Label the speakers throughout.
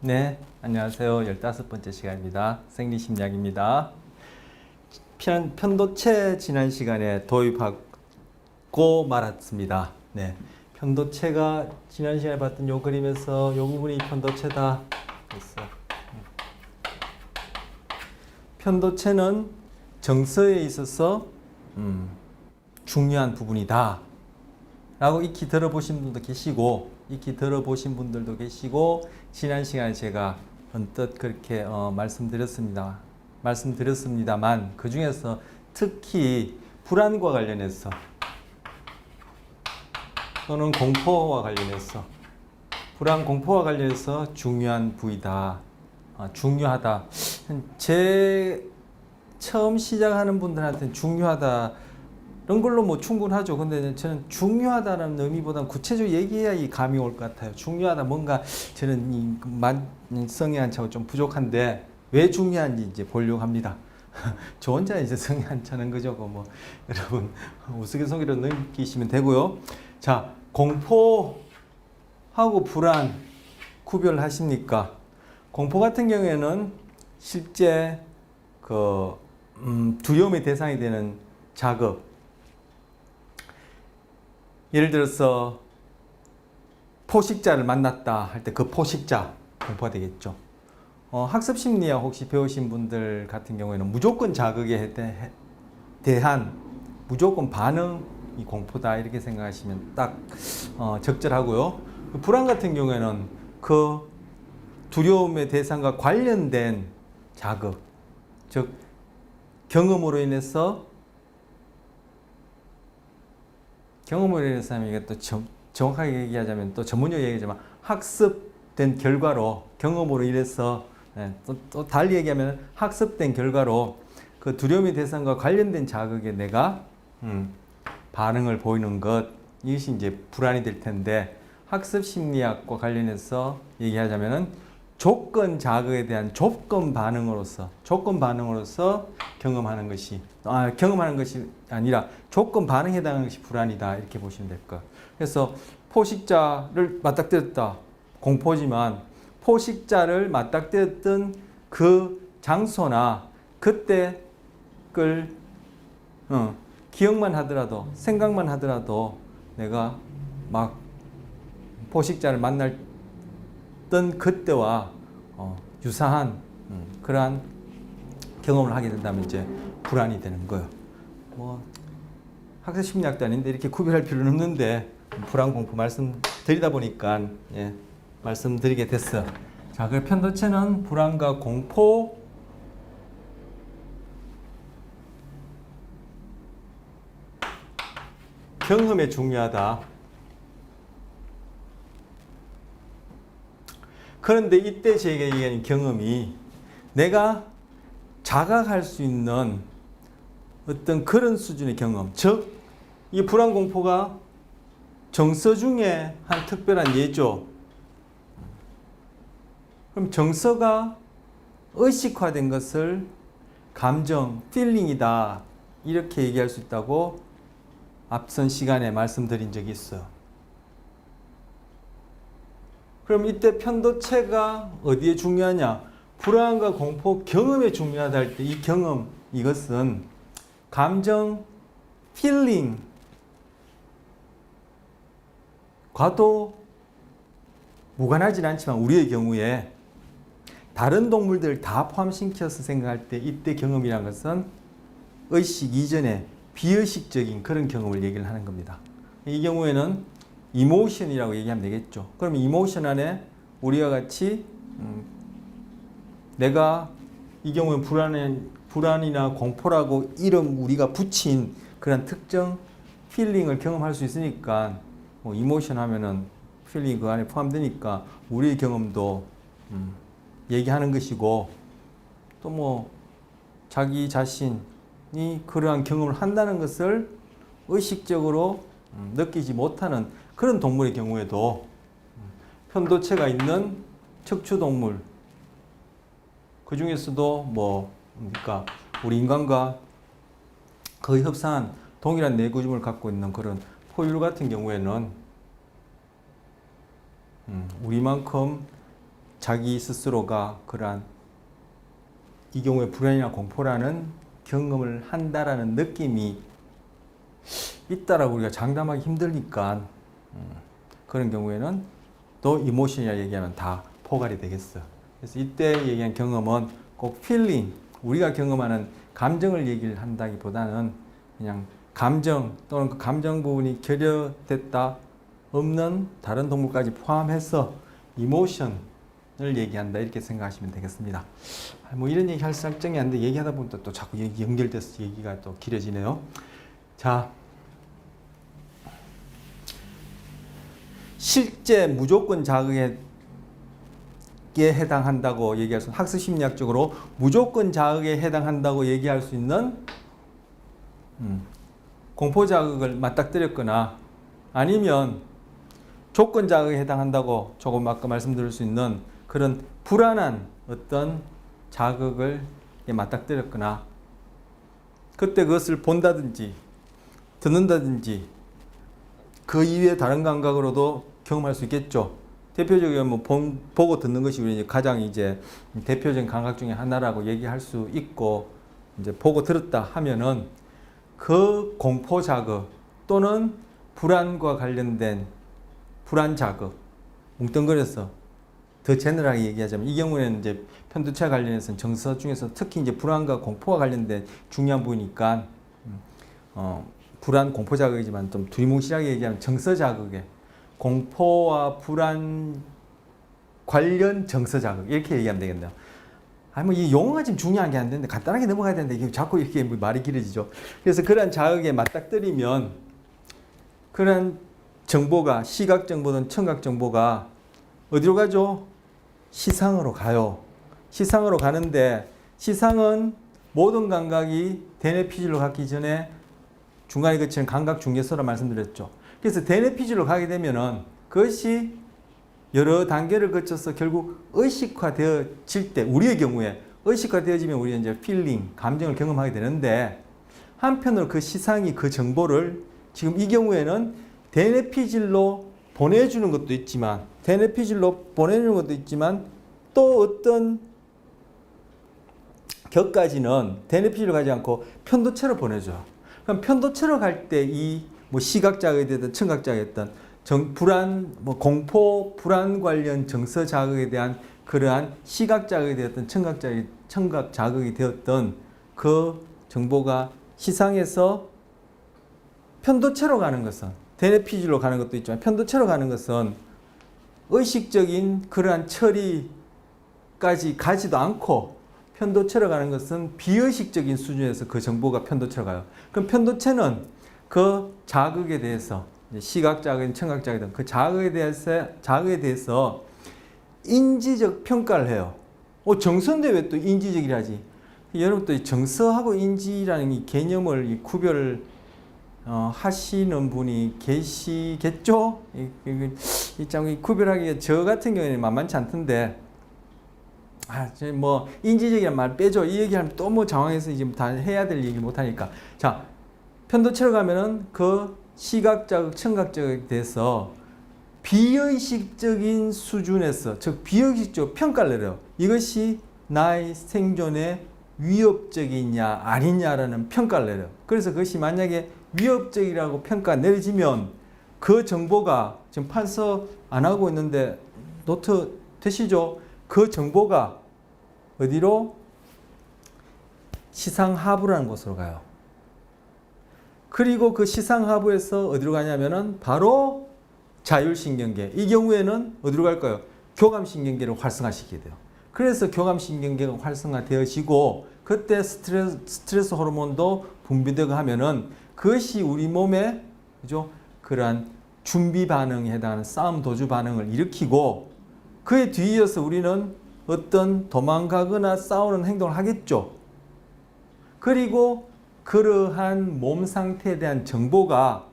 Speaker 1: 네, 안녕하세요. 15번째 시간입니다. 생리심리학입니다. 편도체 지난 시간에 도입하고 말았습니다. 네, 편도체가 지난 시간에 봤던 요 그림에서 요 부분이 편도체다. 그래서 편도체는 정서에 있어서 중요한 부분이다. 라고 익히 들어보신 분도 계시고 지난 시간에 제가 언뜻 그렇게 말씀드렸습니다만 그 중에서 특히 불안과 관련해서 또는 공포와 관련해서 공포와 관련해서 중요한 부위다. 중요하다. 제 처음 시작하는 분들한테는 중요하다. 이런 걸로 뭐 충분하죠. 근데 저는 중요하다는 의미보다는 구체적으로 얘기해야 이 감이 올 것 같아요. 중요하다. 뭔가 저는 이 성의한차가 좀 부족한데 왜 중요한지 이제 보려고 합니다. 저 혼자 이제 성의한차는 그죠. 뭐 여러분 우스갯소리로 느끼시면 되고요. 자, 공포하고 불안 구별하십니까? 공포 같은 경우에는 실제 두려움의 대상이 되는 자극. 예를 들어서 포식자를 만났다 할 때 그 포식자 공포가 되겠죠. 학습 심리학 혹시 배우신 분들 같은 경우에는 무조건 자극에 대한 무조건 반응이 공포다 이렇게 생각하시면 딱 적절하고요. 불안 같은 경우에는 그 두려움의 대상과 관련된 자극, 즉 경험으로 인해서 이게 또 정확하게 얘기하자면 또 전문적으로 얘기하자면 학습된 결과로 경험으로 인해서 또 달리 얘기하면 학습된 결과로 그 두려움의 대상과 관련된 자극에 내가 반응을 보이는 것 이것이 이제 불안이 될 텐데 학습 심리학과 관련해서 얘기하자면은 조건 자극에 대한 조건 반응으로서 경험하는 것이 아니라 조건 반응에 해당하는 것이 불안이다 이렇게 보시면 될 거예요. 그래서 포식자를 맞닥뜨렸다 공포지만 포식자를 맞닥뜨렸던 그 장소나 그때 걸 기억만 하더라도 생각만 하더라도 내가 막 포식자를 만났던 그때와 유사한 그러한 경험을 하게 된다면 이제 불안이 되는 거예요. 뭐 학습 심리학도 아닌데 이렇게 구별할 필요는 없는데 불안 공포 말씀드리다 보니까 말씀드리게 됐어요. 자, 그 편도체는 불안과 공포 경험에 중요하다. 그런데 이때 제가 얘기하는 경험이 내가 자각할 수 있는 어떤 그런 수준의 경험, 즉 이 불안 공포가 정서 중에 한 특별한 예죠. 그럼 정서가 의식화된 것을 감정, 필링이다 이렇게 얘기할 수 있다고 앞선 시간에 말씀드린 적이 있어요. 그럼 이때 편도체가 어디에 중요하냐? 불안과 공포 경험에 중요하다 할 때 이 경험, 이것은 감정, 필링 과도 무관하진 않지만 우리의 경우에 다른 동물들을 다 포함시켜서 생각할 때 이때 경험이라는 것은 의식 이전에 비의식적인 그런 경험을 얘기를 하는 겁니다. 이 경우에는 이모션이라고 얘기하면 되겠죠. 그럼 이모션 안에 우리와 같이 내가 이 경우에 불안이나 공포라고 이름 우리가 붙인 그런 특정 필링을 경험할 수 있으니까 뭐 이모션 하면은 필링 그 안에 포함되니까 우리의 경험도 얘기하는 것이고 또 뭐 자기 자신이 그러한 경험을 한다는 것을 의식적으로 느끼지 못하는 그런 동물의 경우에도 편도체가 있는 척추동물 그 중에서도 그러니까 우리 인간과 거의 흡사한 동일한 뇌구조물을 갖고 있는 그런 포유류 같은 경우에는 우리만큼 자기 스스로가 그러한 이 경우에 불안이나 공포라는 경험을 한다라는 느낌이 있다라고 우리가 장담하기 힘드니까 그런 경우에는 또 이모션이라 얘기하면 다 포괄이 되겠어. 그래서 이때 얘기한 경험은 꼭 필링, 우리가 경험하는 감정을 얘기를 한다기보다는 그냥 감정 또는 그 감정 부분이 결여됐다 없는 다른 동물까지 포함해서 이모션을 얘기한다 이렇게 생각하시면 되겠습니다. 뭐 이런 얘기 할 설정이 안 돼. 얘기하다 보니까 또 자꾸 연결돼서 얘기가 또 길어지네요. 자, 실제 무조건 자극에 해당한다고 얘기할 수, 학습 심리학적으로 무조건 자극에 해당한다고 얘기할 수 있는 공포 자극을 맞닥뜨렸거나 아니면 조건 자극에 해당한다고 조금 아까 말씀드릴 수 있는 그런 불안한 어떤 자극을 맞닥뜨렸거나 그때 그것을 본다든지 듣는다든지 그 이외의 다른 감각으로도 경험할 수 있겠죠. 대표적인 뭐 보고 듣는 것이 우리 가장 이제 대표적인 감각 중에 하나라고 얘기할 수 있고 이제 보고 들었다 하면은 그 공포 자극 또는 불안과 관련된 불안 자극, 뭉뚱그려서 더 제너럴하게 얘기하자면 이 경우에는 이제 편도체 관련해서는 정서 중에서 특히 이제 불안과 공포와 관련된 중요한 부분이니까 불안 공포 자극이지만 좀 두리뭉실하게 얘기하면 정서 자극에 공포와 불안 관련 정서 자극 이렇게 얘기하면 되겠네요. 뭐 이 용어가 지금 중요한 게 안 되는데 간단하게 넘어가야 되는데 이게 자꾸 이렇게 말이 길어지죠. 그래서 그러한 자극에 맞닥뜨리면 그런 정보가 시각 정보든 청각 정보가 어디로 가죠? 시상으로 가요. 시상으로 가는데 시상은 모든 감각이 대뇌 피질로 가기 전에 중간에 거치는 감각 중개소라 말씀드렸죠. 그래서 대뇌 피질로 가게 되면은 그것이 여러 단계를 거쳐서 결국 의식화되어질 때 우리의 경우에 의식화되어지면 우리는 이제 필링, 감정을 경험하게 되는데 한편으로 그 시상이 그 정보를 지금 이 경우에는 대뇌 피질로 보내주는 것도 있지만 또 어떤 격까지는 대뇌 피질로 가지 않고 편도체로 보내줘요. 그럼 편도체로 갈 때 이 뭐 시각 자극이 되든 청각 자극이 되든 불안, 뭐 공포, 불안 관련 정서 자극에 대한 그러한 시각 자극이 되었던 청각 자극이 되었던 그 정보가 시상에서 편도체로 가는 것은 대뇌 피질로 가는 것도 있지만 편도체로 가는 것은 의식적인 그러한 처리까지 가지도 않고 편도체로 가는 것은 비의식적인 수준에서 그 정보가 편도체로 가요. 그럼 편도체는 그 자극에 대해서 시각 자극이든 청각 자극이든 그 자극에 대해서 인지적 평가를 해요. 정서인데 왜 또 인지적이라 하지? 여러분 또 정서하고 인지라는 이 개념을 구별을 하시는 분이 계시겠죠? 이 구별하기가 저 같은 경우에는 만만치 않던데 뭐 인지적이란 말 빼죠. 이 얘기하면 또 뭐 장황해서 지금 다 해야 될 얘기 못 하니까. 자, 편도체로 가면은 그 시각 자극, 청각 자극에 대해서 비의식적인 수준에서 즉 비의식적 평가를 내려요. 이것이 나의 생존에 위협적이냐 아니냐라는 평가를 내려요. 그래서 그것이 만약에 위협적이라고 평가 내려지면 그 정보가 지금 판서 안 하고 있는데 노트 되시죠? 그 정보가 어디로? 시상하부라는 곳으로 가요. 그리고 그 시상하부에서 어디로 가냐면은 바로 자율신경계. 이 경우에는 어디로 갈까요? 교감신경계를 활성화시키게 돼요. 그래서 교감신경계가 활성화되어지고 그때 스트레스 호르몬도 분비되고 하면은 그것이 우리 몸에 그죠? 그러한 준비 반응에 해당하는 싸움 도주 반응을 일으키고 그에 뒤이어서 우리는 어떤 도망가거나 싸우는 행동을 하겠죠. 그리고 그러한 몸 상태에 대한 정보가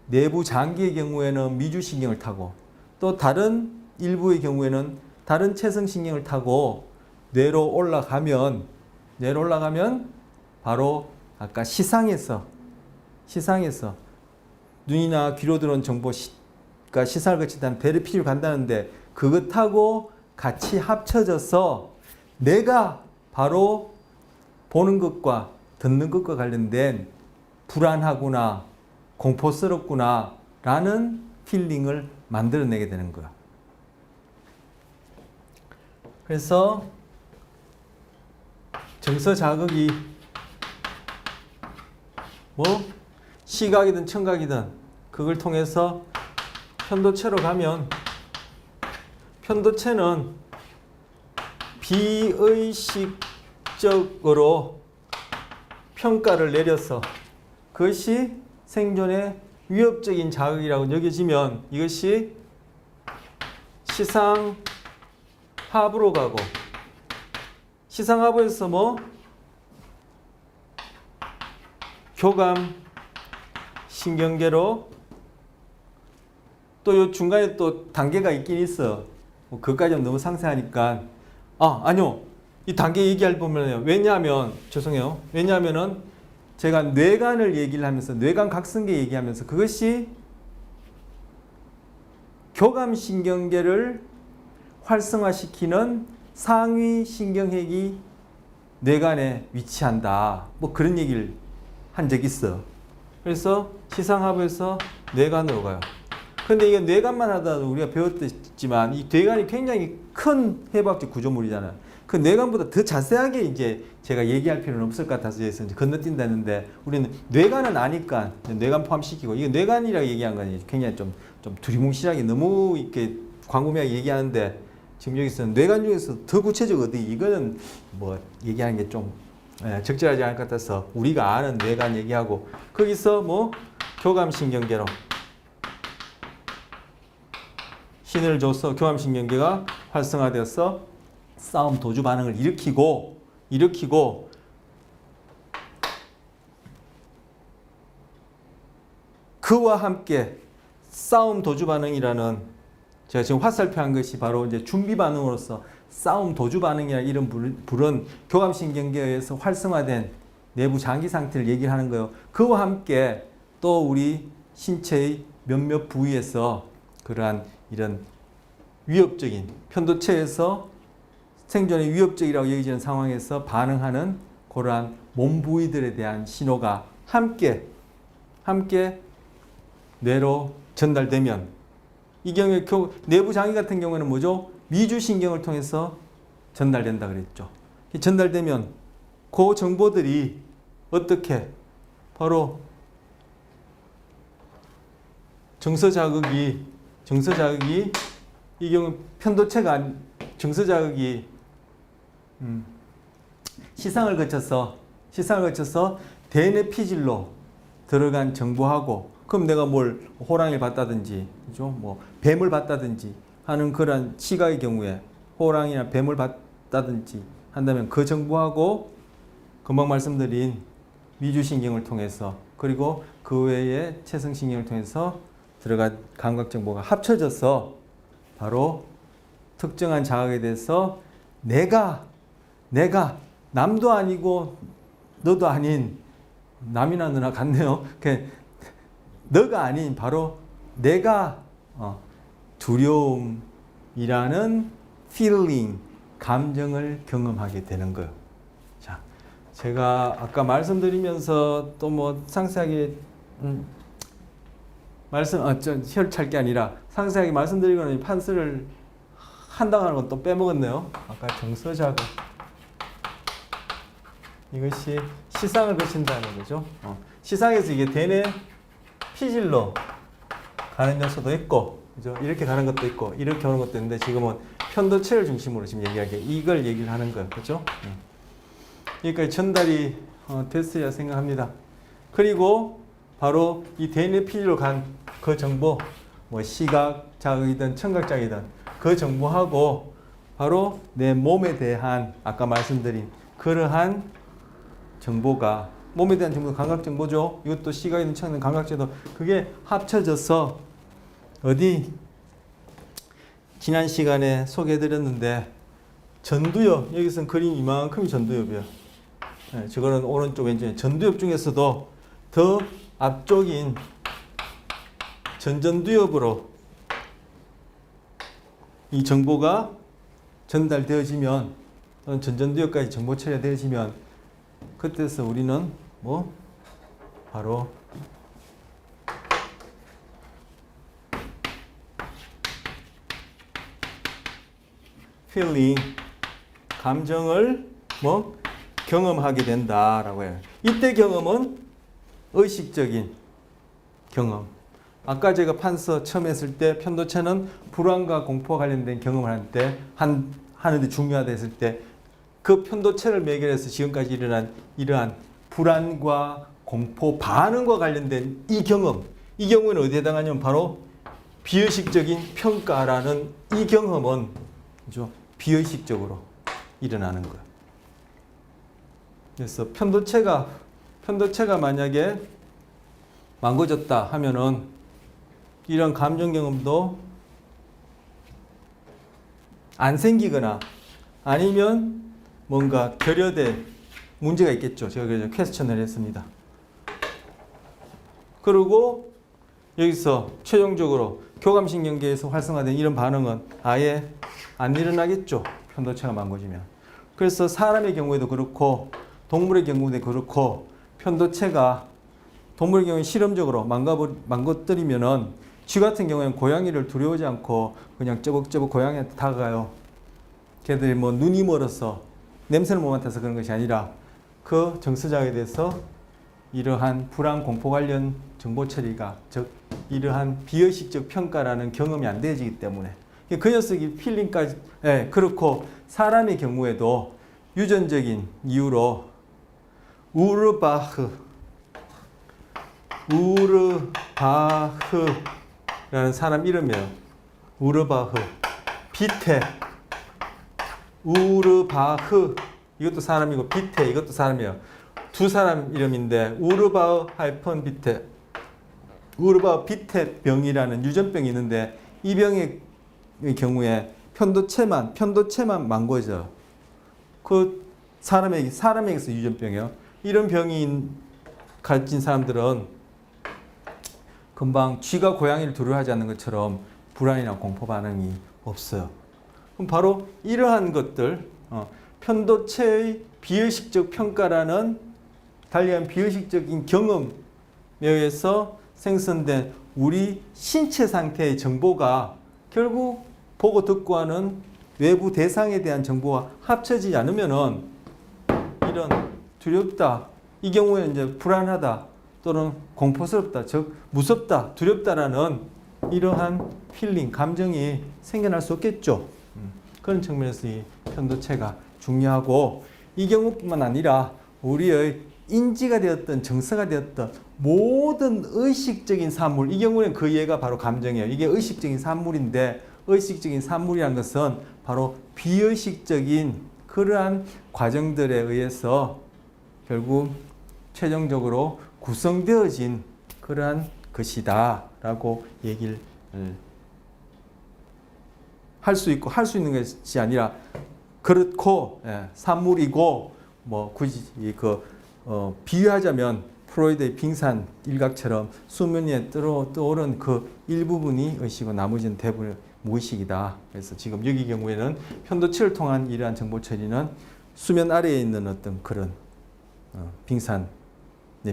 Speaker 1: 내부 장기의 경우에는 미주신경을 타고 또 다른 일부의 경우에는 다른 체성신경을 타고 뇌로 올라가면 바로 아까 시상에서 눈이나 귀로 들어온 정보가 시상을 거친 다음 대뇌 피질로 간다는데 그것 타고 같이 합쳐져서 내가 바로 보는 것과 듣는 것과 관련된 불안하구나, 공포스럽구나 라는 필링을 만들어내게 되는 거야. 그래서 정서 자극이 뭐 시각이든 청각이든 그걸 통해서 편도체로 가면 편도체는 비의식적으로 평가를 내려서 그것이 생존에 위협적인 자극이라고 여겨지면 이것이 시상하부로 가고 시상하부에서 뭐 교감 신경계로 또 요 중간에 또 단계가 있긴 있어. 뭐 그것까지는 너무 상세하니까 아니요. 이 단계 얘기할 보면요. 왜냐하면 죄송해요. 왜냐하면은 제가 뇌관을 얘기를 하면서 뇌관 각성계 얘기하면서 그것이 교감신경계를 활성화시키는 상위 신경핵이 뇌관에 위치한다. 뭐 그런 얘기를 한 적이 있어. 그래서 시상하부에서 뇌관으로 가요. 근데 이게 뇌관만 하다도 우리가 배웠지만 이 뇌관이 굉장히 큰 해부학적 구조물이잖아요. 그 뇌관보다 더 자세하게 이제 제가 얘기할 필요는 없을 것 같아서 이제 건너뛴다는데 우리는 뇌관은 아니까 뇌관 포함시키고 이게 뇌관이라고 얘기한 건 굉장히 좀 두리뭉실하게 너무 이렇게 광범위하게 얘기하는데 지금 여기서는 뇌관 중에서 더 구체적 어디 이거는 뭐 얘기하는 게 좀 적절하지 않을 것 같아서 우리가 아는 뇌관 얘기하고 거기서 뭐 교감신경계로 신을 줘서 교감신경계가 활성화되어서 싸움 도주 반응을 일으키고 그와 함께 싸움 도주 반응이라는 제가 지금 화살표한 것이 바로 이제 준비 반응으로서 싸움 도주 반응이라는 이런 부른 교감신경계에 의해서 활성화된 내부 장기 상태를 얘기하는 거예요. 그와 함께 또 우리 신체의 몇몇 부위에서 그러한 이런 위협적인 편도체에서 생존에 위협적이라고 여겨지는 상황에서 반응하는 그러한 몸 부위들에 대한 신호가 함께 뇌로 전달되면 이 경우에 내부 장기 같은 경우에는 뭐죠? 미주신경을 통해서 전달된다 그랬죠. 전달되면 그 정보들이 어떻게 바로 정서 자극이 이 경우 편도체가 정서 자극이 시상을 거쳐서 대뇌 피질로 들어간 정보하고 그럼 내가 뭘 호랑이를 봤다든지 그죠? 뭐 뱀을 봤다든지 하는 그런 시각의 경우에 호랑이나 뱀을 봤다든지 한다면 그 정보하고 금방 말씀드린 미주신경을 통해서 그리고 그 외에 체성신경을 통해서 들어간 감각 정보가 합쳐져서 바로 특정한 자극에 대해서 내가 남도 아니고 너도 아닌 남이나 너나 같네요. 너가 아닌 바로 내가 두려움이라는 feeling, 감정을 경험하게 되는 거예요. 자, 제가 아까 말씀드리면서 또 뭐 상세하게 혀를 찰 게 아니라 상세하게 말씀드리고는 판스를 한다고 하는 건 또 빼먹었네요. 아까 정서자극. 이것이 시상을 거친다는 거죠. 시상에서 이게 대뇌 피질로 가는 요소도 있고, 그죠? 이렇게 가는 것도 있고, 이렇게 오는 것도 있는데, 지금은 편도체를 중심으로 지금 이걸 얘기를 하는 거예요. 그죠? 여기까지 전달이 됐어야 생각합니다. 그리고 바로 이 대뇌 피질로 간 그 정보, 뭐 시각 자극이든 청각 자극이든 그 정보하고 바로 내 몸에 대한 아까 말씀드린 그러한 정보가 몸에 대한 정보 감각 정보죠. 이것도 시각이든 청각이든 감각제도 그게 합쳐져서 어디 지난 시간에 소개해드렸는데 전두엽 여기서는 그림 이만큼이 전두엽이에요. 네, 저거는 오른쪽 왼쪽에 전두엽 중에서도 더 앞쪽인 전전두엽으로 이 정보가 전달되어지면 또는 전전두엽까지 정보 처리가 되어지면 그때서 우리는 뭐 바로 feeling 감정을 뭐 경험하게 된다라고 해요. 이때 경험은 의식적인 경험. 아까 제가 판서 처음 했을 때 편도체는 불안과 공포와 관련된 경험을 하는데 중요하다 했을 때 그 편도체를 매개해서 지금까지 일어난 이러한 불안과 공포 반응과 관련된 이 경험, 이 경우에는 어디에 해당하냐면 바로 비의식적인 평가라는 이 경험은 그죠? 비의식적으로 일어나는 거예요. 그래서 편도체가 만약에 망가졌다 하면은 이런 감정 경험도 안 생기거나 아니면 뭔가 결여된 문제가 있겠죠. 제가 그래서 퀘스천을 했습니다. 그리고 여기서 최종적으로 교감신경계에서 활성화된 이런 반응은 아예 안 일어나겠죠. 편도체가 망가지면. 그래서 사람의 경우에도 그렇고 동물의 경우에도 그렇고 편도체가 동물의 경우에 실험적으로 망가뜨리면은 쥐 같은 경우에는 고양이를 두려워하지 않고 그냥 쩌벅쩌벅 고양이한테 다가가요. 걔들이 뭐 눈이 멀어서 냄새를 못 맡아서 그런 것이 아니라 그 정서장에 대해서 이러한 불안 공포 관련 정보 처리가 즉 이러한 비의식적 평가라는 경험이 안 되어지기 때문에 그 녀석이 필링까지 그렇고 사람의 경우에도 유전적인 이유로 우르바흐라는 사람 이름이에요. 우르바흐, 비테, 우르바흐 이것도 사람이고 비테 이것도 사람이에요. 두 사람 이름인데 우르바흐 하이픈 비테, 우르바흐 비테 병이라는 유전병이 있는데 이 병의 경우에 편도체만 망가져. 그 사람에게서 유전병이에요. 이런 병이 가진 사람들은 금방 쥐가 고양이를 두려워하지 않는 것처럼 불안이나 공포 반응이 없어요. 그럼 바로 이러한 것들, 편도체의 비의식적 평가라는 달리한 비의식적인 경험에 의해서 생성된 우리 신체 상태의 정보가 결국 보고 듣고 하는 외부 대상에 대한 정보와 합쳐지지 않으면은 이런 두렵다, 이 경우에 이제 불안하다 또는 공포스럽다, 즉 무섭다, 두렵다라는 이러한 필링, 감정이 생겨날 수 없겠죠. 그런 측면에서 이 편도체가 중요하고 이 경우뿐만 아니라 우리의 인지가 되었던 정서가 되었던 모든 의식적인 산물, 이 경우에는 그 예가 바로 감정이에요. 이게 의식적인 산물인데 의식적인 산물이라는 것은 바로 비의식적인 그러한 과정들에 의해서 결국 최종적으로 구성되어진 그러한 것이다 라고 얘기를 할 수 있고 할 수 있는 것이 아니라 그렇고 산물이고 뭐 굳이 비유하자면 프로이드의 빙산 일각처럼 수면 위에 떠오른 그 일부분이 의식이고 나머지는 대부분 무의식이다. 그래서 지금 여기 경우에는 편도체를 통한 이러한 정보 처리는 수면 아래에 있는 어떤 그런 빙산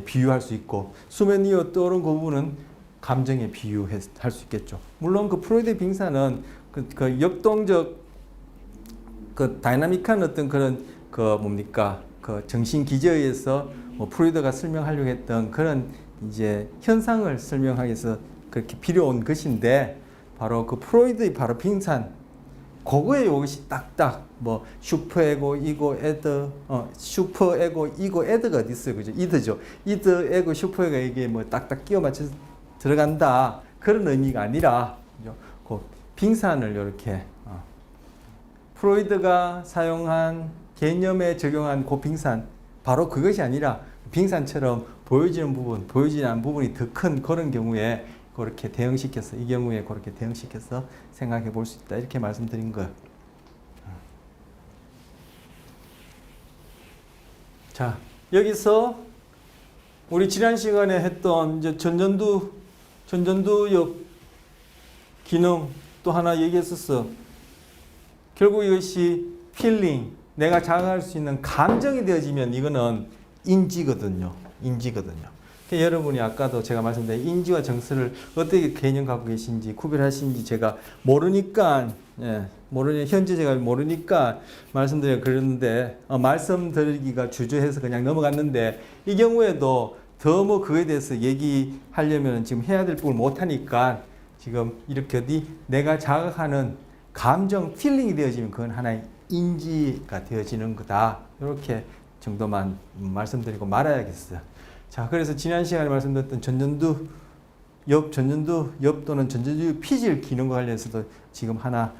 Speaker 1: 비유할 수 있고 수면 위에 떠오른 그 부분은 감정에 비유할 수 있겠죠. 물론 그 프로이드의 빙산은 그 역동적 그 다이나믹한 어떤 그런 그 정신 기제에 의해서 프로이드가 설명하려고 했던 그런 이제 현상을 설명하기 위해서 그렇게 필요한 것인데 바로 그 프로이드의 바로 빙산 그거에 이것이 딱딱 뭐 슈퍼에고 이고 에더 슈퍼에고 이고 에더가 어디 있어요, 그죠? 이드죠. 이드 에고 슈퍼에고 이게 뭐 딱딱 끼워 맞춰 들어간다 그런 의미가 아니라 그죠? 그 빙산을 이렇게 프로이드가 사용한 개념에 적용한 그 빙산 바로 그것이 아니라 빙산처럼 보여지는 부분, 보여지지 않는 부분이 더 큰 그런 경우에 그렇게 대응시켜서 이 경우에 그렇게 대응시켜서 생각해 볼 수 있다 이렇게 말씀드린 거예요. 자, 여기서 우리 지난 시간에 했던 이제 전전두엽 기능 또 하나 얘기했었어. 결국 이것이 필링, 내가 자각할 수 있는 감정이 되어지면 이거는 인지거든요. 인지거든요. 그러니까 여러분이 아까도 제가 말씀드린 인지와 정서를 어떻게 개념 갖고 계신지 구별하시는지 제가 모르니까 현재 제가 모르니까 말씀드려 그러는데 말씀드리기가 주저해서 그냥 넘어갔는데 이 경우에도 더 뭐 그거에 대해서 얘기하려면 지금 해야 될 부분을 못하니까 지금 이렇게 내가 자각하는 감정, 필링이 되어지면 그건 하나의 인지가 되어지는 거다. 이렇게 정도만 말씀드리고 말아야겠어요. 자, 그래서 지난 시간에 말씀드렸던 전전두 옆 또는 전전두 피질 기능과 관련해서도 지금 하나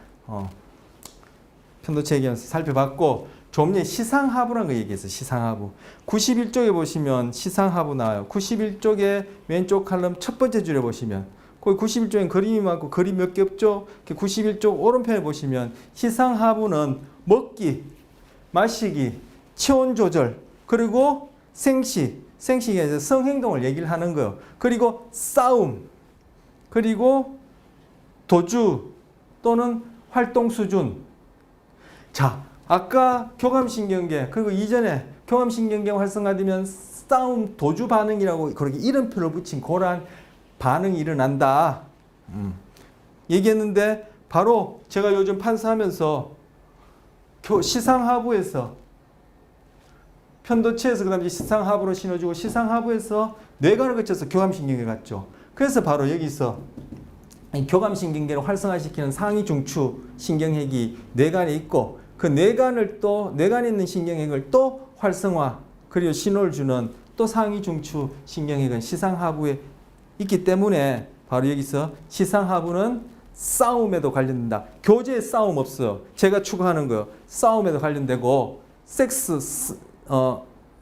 Speaker 1: 편도체 얘기하면서 살펴봤고 좀 전에 시상하부라는 거 얘기했어요. 시상하부. 91쪽에 보시면 시상하부 나와요. 91쪽에 왼쪽 칼럼 첫 번째 줄에 보시면 거기 91쪽엔 그림이 많고 그림 몇 개 없죠? 91쪽 오른편에 보시면 시상하부는 먹기, 마시기, 체온 조절, 그리고 생식에 대해서 성행동을 얘기를 하는 거예요. 그리고 싸움, 그리고 도주 또는 활동 수준. 자, 아까 교감신경계 그리고 이전에 교감신경계 활성화되면 싸움, 도주 반응이라고 그렇게 이름표를 붙인 그러한 반응이 일어난다. 얘기했는데 바로 제가 요즘 판사하면서 시상하부에서 편도체에서 그 다음에 시상하부로 신어주고 시상하부에서 뇌관을 거쳐서 교감신경계 갔죠. 그래서 바로 여기서 교감신경계를 활성화시키는 상위 중추 신경핵이 뇌관에 있고 그 뇌관에 있는 신경핵을 또 활성화 그리고 신호를 주는 또 상위 중추 신경핵은 시상하부에 있기 때문에 바로 여기서 시상하부는 싸움에도 관련된다. 교제에 싸움 없어요. 제가 추구하는 거요. 싸움에도 관련되고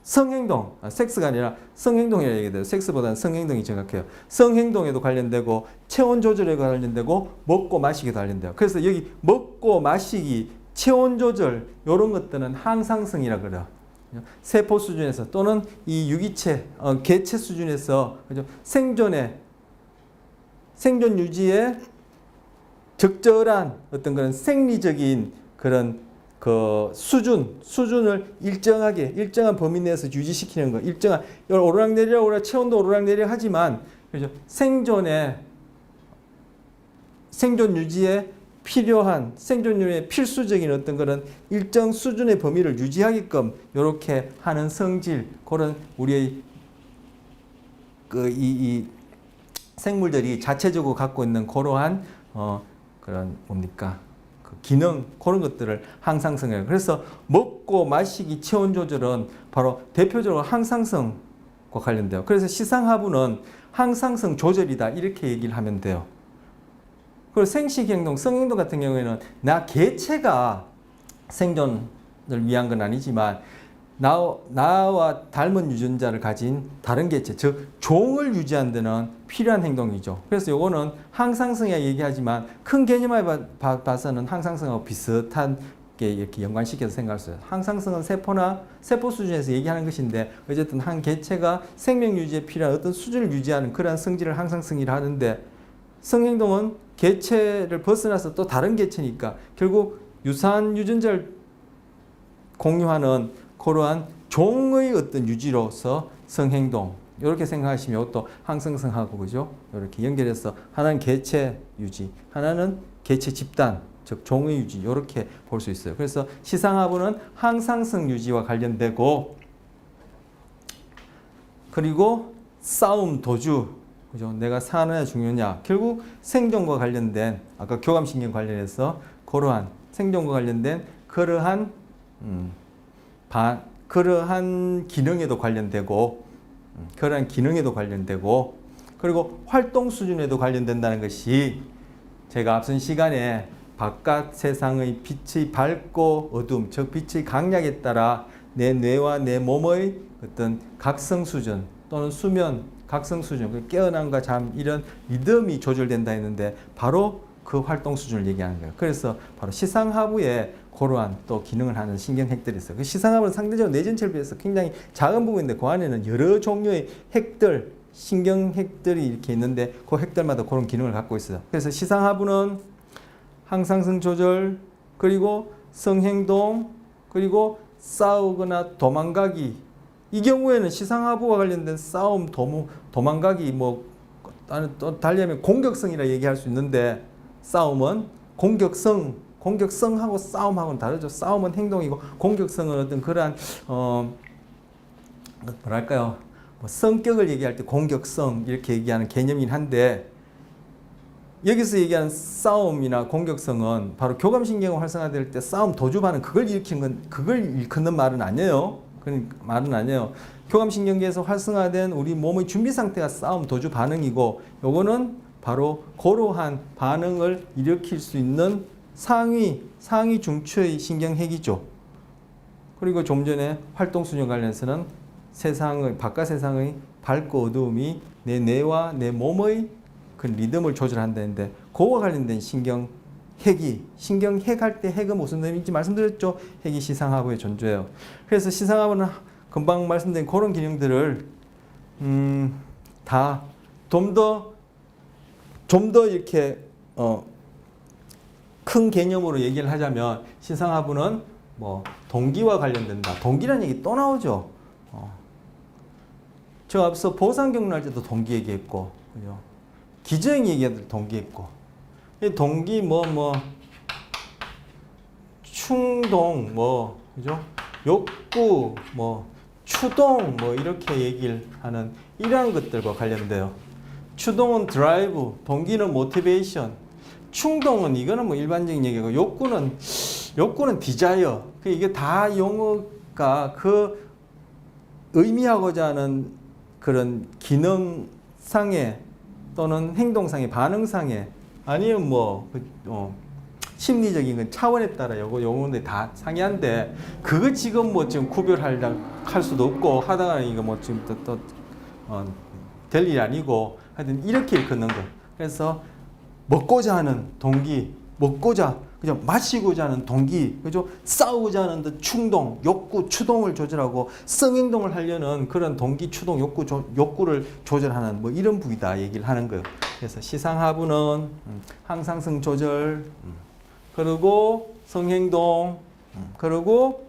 Speaker 1: 성행동, 섹스가 아니라 성행동이라고 얘기해요. 섹스보다는 성행동이 정확해요. 성행동에도 관련되고 체온 조절에도 관련되고 먹고 마시기도 관련돼요. 그래서 여기 먹고 마시기, 체온 조절 이런 것들은 항상성이라 그래요. 세포 수준에서 또는 이 유기체, 개체 수준에서 그죠? 생존 유지에 적절한 어떤 그런 생리적인 그런 그 수준을 일정한 범위 내에서 유지시키는 거. 일정한 오르락내리락 체온도 오르락내리락 하지만 그죠? 생존 유지에 필요한 생존율의 필수적인 어떤 그런 일정 수준의 범위를 유지하게끔 이렇게 하는 성질 그런 우리의 이 생물들이 자체적으로 갖고 있는 그러한 그런 뭡니까 그 기능 그런 것들을 항상성이에요. 그래서 먹고 마시기 체온 조절은 바로 대표적으로 항상성과 관련돼요. 그래서 시상하부는 항상성 조절이다 이렇게 얘기를 하면 돼요. 그리고 생식행동, 성행동 같은 경우에는 나 개체가 생존을 위한 건 아니지만 나와 닮은 유전자를 가진 다른 개체, 즉 종을 유지하는 데는 필요한 행동이죠. 그래서 이거는 항상성이라 얘기하지만 큰 개념에 봐서는 항상성하고 비슷한 게 이렇게 연관시켜서 생각할 수 있어요. 항상성은 세포 수준에서 얘기하는 것인데 어쨌든 한 개체가 생명 유지에 필요한 어떤 수준을 유지하는 그러한 성질을 항상성이라 하는데 성행동은 개체를 벗어나서 또 다른 개체니까 결국 유사한 유전자를 공유하는 그러한 종의 어떤 유지로서 성행동 이렇게 생각하시면 또 항상성하고 그죠? 이렇게 연결해서 하나는 개체 유지, 하나는 개체 집단, 즉 종의 유지 이렇게 볼 수 있어요. 그래서 시상하부는 항상성 유지와 관련되고 그리고 싸움, 도주 그죠? 내가 사느냐 죽느냐 결국 생존과 관련된 아까 교감신경 관련해서 그러한 생존과 관련된 그러한 기능에도 관련되고 그리고 활동 수준에도 관련된다는 것이 제가 앞선 시간에 바깥 세상의 빛의 밝고 어둠 즉 빛의 강약에 따라 내 뇌와 내 몸의 어떤 각성 수준 또는 수면 각성 수준, 깨어남과 잠 이런 리듬이 조절된다 했는데 바로 그 활동 수준을 얘기하는 거예요. 그래서 바로 시상하부에 그러한 또 기능을 하는 신경핵들이 있어요. 그 시상하부는 상대적으로 뇌전체를 비해서 굉장히 작은 부분인데 그 안에는 여러 종류의 핵들, 신경핵들이 이렇게 있는데 그 핵들마다 그런 기능을 갖고 있어요. 그래서 시상하부는 항상성 조절, 그리고 성행동, 그리고 싸우거나 도망가기. 이 경우에는 시상하부와 관련된 싸움, 도망가기, 뭐 또 달리하면 공격성이라 얘기할 수 있는데, 싸움은 공격성하고 싸움하고는 다르죠. 싸움은 행동이고 공격성은 어떤 그러한 뭐랄까요? 뭐 성격을 얘기할 때 공격성 이렇게 얘기하는 개념이긴 한데, 여기서 얘기하는 싸움이나 공격성은 바로 교감신경이 활성화될 때 싸움 도주 반응 그걸 일컫는 말은 아니에요. 그런 말은 아니에요. 교감신경계에서 활성화된 우리 몸의 준비 상태가 싸움 도주 반응이고, 요거는 바로 그러한 반응을 일으킬 수 있는 상위 중추의 신경핵이죠. 그리고 좀 전에 활동순위 관련해서는 바깥 세상의 밝고 어두움이 내 뇌와 내 몸의 그 리듬을 조절한다는데, 그와 관련된 신경핵 할 때 핵은 무슨 의미인지 말씀드렸죠. 핵이 시상하부에 존재해요. 그래서 시상하부는 금방 말씀드린 그런 기능들을 다 좀 더 이렇게 큰 개념으로 얘기를 하자면, 시상하부는 뭐 동기와 관련된다. 동기라는 얘기 또 나오죠. 저 앞서 보상경로할 때도 동기 얘기했고, 그죠? 기저행 얘기할 때 동기했고, 이 동기 충동 그죠? 욕구 추동 이렇게 얘기를 하는 이러한 것들과 관련돼요. 추동은 드라이브, 동기는 모티베이션, 충동은 이거는 뭐 일반적인 얘기고, 욕구는 디자이어. 이게 다 용어가 그 의미하고자 하는 그런 기능상의 또는 행동상의 반응상의 아니면 심리적인 건 차원에 따라 요거는 다 상이한데, 그거 지금 지금 구별할 수도 없고, 하다가 이거 지금 될 일이 아니고, 하여튼 이렇게 일컫는 거. 그래서 먹고자 하는 동기, 그죠? 마시고자 하는 동기, 그죠? 싸우고자 하는 충동, 욕구, 추동을 조절하고 성행동을 하려는 그런 동기, 추동, 욕구를 조절하는 이런 부위다 얘기를 하는 거예요. 그래서 시상하부는 항상성 조절, 그리고 성행동, 그리고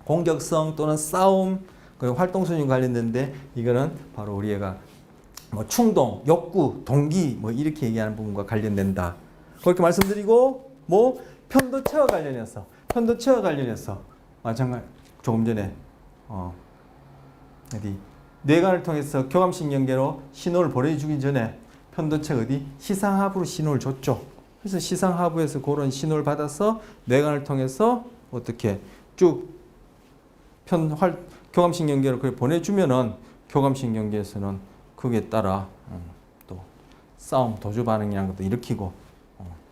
Speaker 1: 공격성 또는 싸움, 그리고 활동순위 관련된데, 이거는 바로 우리 애가 충동, 욕구, 동기 이렇게 얘기하는 부분과 관련된다. 그렇게 말씀드리고, 편도체와 관련해서 마찬가지 조금 전에 뇌관을 통해서 교감신경계로 신호를 보내주기 전에 편도체가 시상하부로 신호를 줬죠. 그래서 시상하부에서 그런 신호를 받아서 뇌관을 통해서 어떻게 쭉 교감신경계로 그걸 보내주면은, 교감신경계에서는 그에 따라 또 싸움, 도주 반응이라는 것도 일으키고,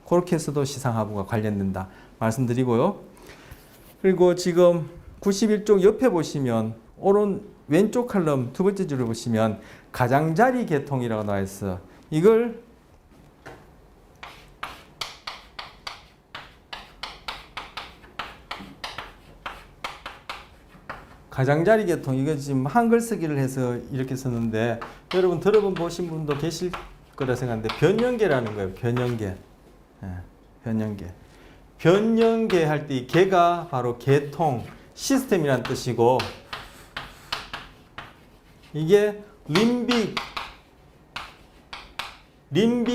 Speaker 1: 그렇게 해서도 시상하부가 관련된다 말씀드리고요. 그리고 지금 91쪽 옆에 보시면 왼쪽 칼럼 두 번째 줄을 보시면 가장자리 계통이라고 나와 있어. 이걸 가장자리 계통, 이거 지금 한글 쓰기를 해서 이렇게 썼는데, 여러분 들어보신 분도 계실 거라 생각하는데, 변연계라는 거예요. 변연계. 변연계 할 때 이 계가 바로 계통, 시스템이라는 뜻이고, 이게 림빅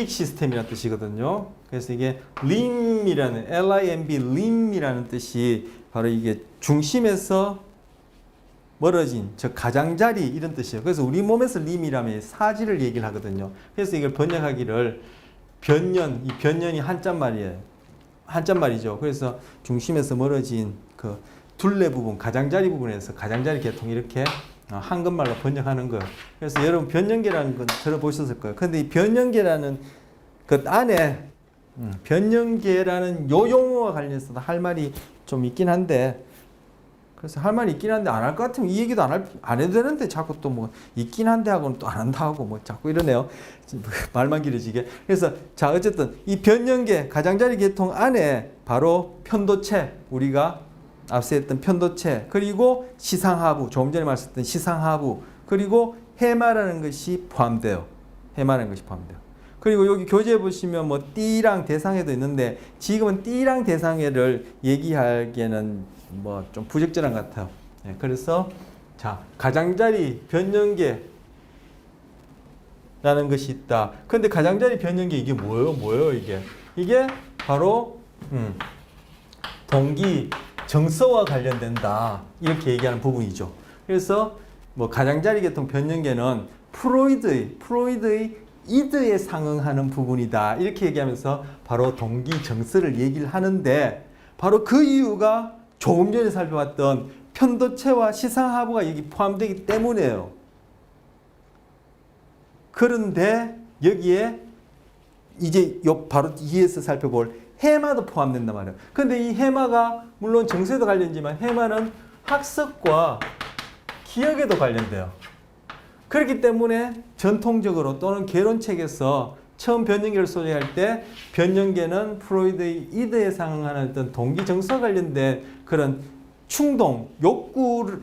Speaker 1: 시스템이라는 뜻이거든요. 그래서 이게 림이라는 뜻이 바로 이게 중심에서 멀어진, 즉 가장자리 이런 뜻이에요. 그래서 우리 몸에서 림이라면 사지를 얘기를 하거든요. 그래서 이걸 번역하기를 이 변연이 한자말이죠. 그래서 중심에서 멀어진 그 둘레 부분, 가장자리 부분에서 가장자리 계통 이렇게 한글말로 번역하는 거예요. 그래서 여러분 변연계라는 건 들어보셨을 거예요. 근데 이 변연계라는 것 안에 변연계라는 요 용어와 관련해서 할 말이 좀 있긴 한데, 그래서 할 말이 있긴 한데 안 할 것 같으면 이 얘기도 안 해도 되는데, 자꾸 또 있긴 한데 하고는 또 안 한다 하고 자꾸 이러네요. 말만 길어지게. 그래서 자, 어쨌든 이 변연계, 가장자리 계통 안에 바로 편도체, 우리가 앞서 했던 편도체, 그리고 시상하부, 조금 전에 말씀드렸던 시상하부, 그리고 해마라는 것이 포함돼요. 그리고 여기 교재에 보시면 뭐 띠랑 대상해도 있는데 지금은 띠랑 대상해를 얘기하기에는 뭐 좀 부적절한 것 같아요. 예, 그래서 자, 가장자리 변연계라는 것이 있다. 근데 가장자리 변연계 이게 뭐예요, 이게? 이게 바로 동기 정서와 관련된다. 이렇게 얘기하는 부분이죠. 그래서 뭐 가장자리 계통 변연계는 프로이드의 이드에 상응하는 부분이다. 이렇게 얘기하면서 바로 동기 정서를 얘기를 하는데 바로 그 이유가 조금 전에 살펴봤던 편도체와 시상하부가 여기 포함되기 때문이에요. 그런데 여기에 이제 바로 뒤에서 살펴볼 해마도 포함된단 말이에요. 근데 이 해마가 물론 정서에도 관련이지만 해마는 학습과 기억에도 관련돼요. 그렇기 때문에 전통적으로 또는 개론책에서 처음 변연계를 소개할 때 변연계는 프로이드의 이드에 상응하는 어떤 동기 정서와 관련된 그런 충동, 욕구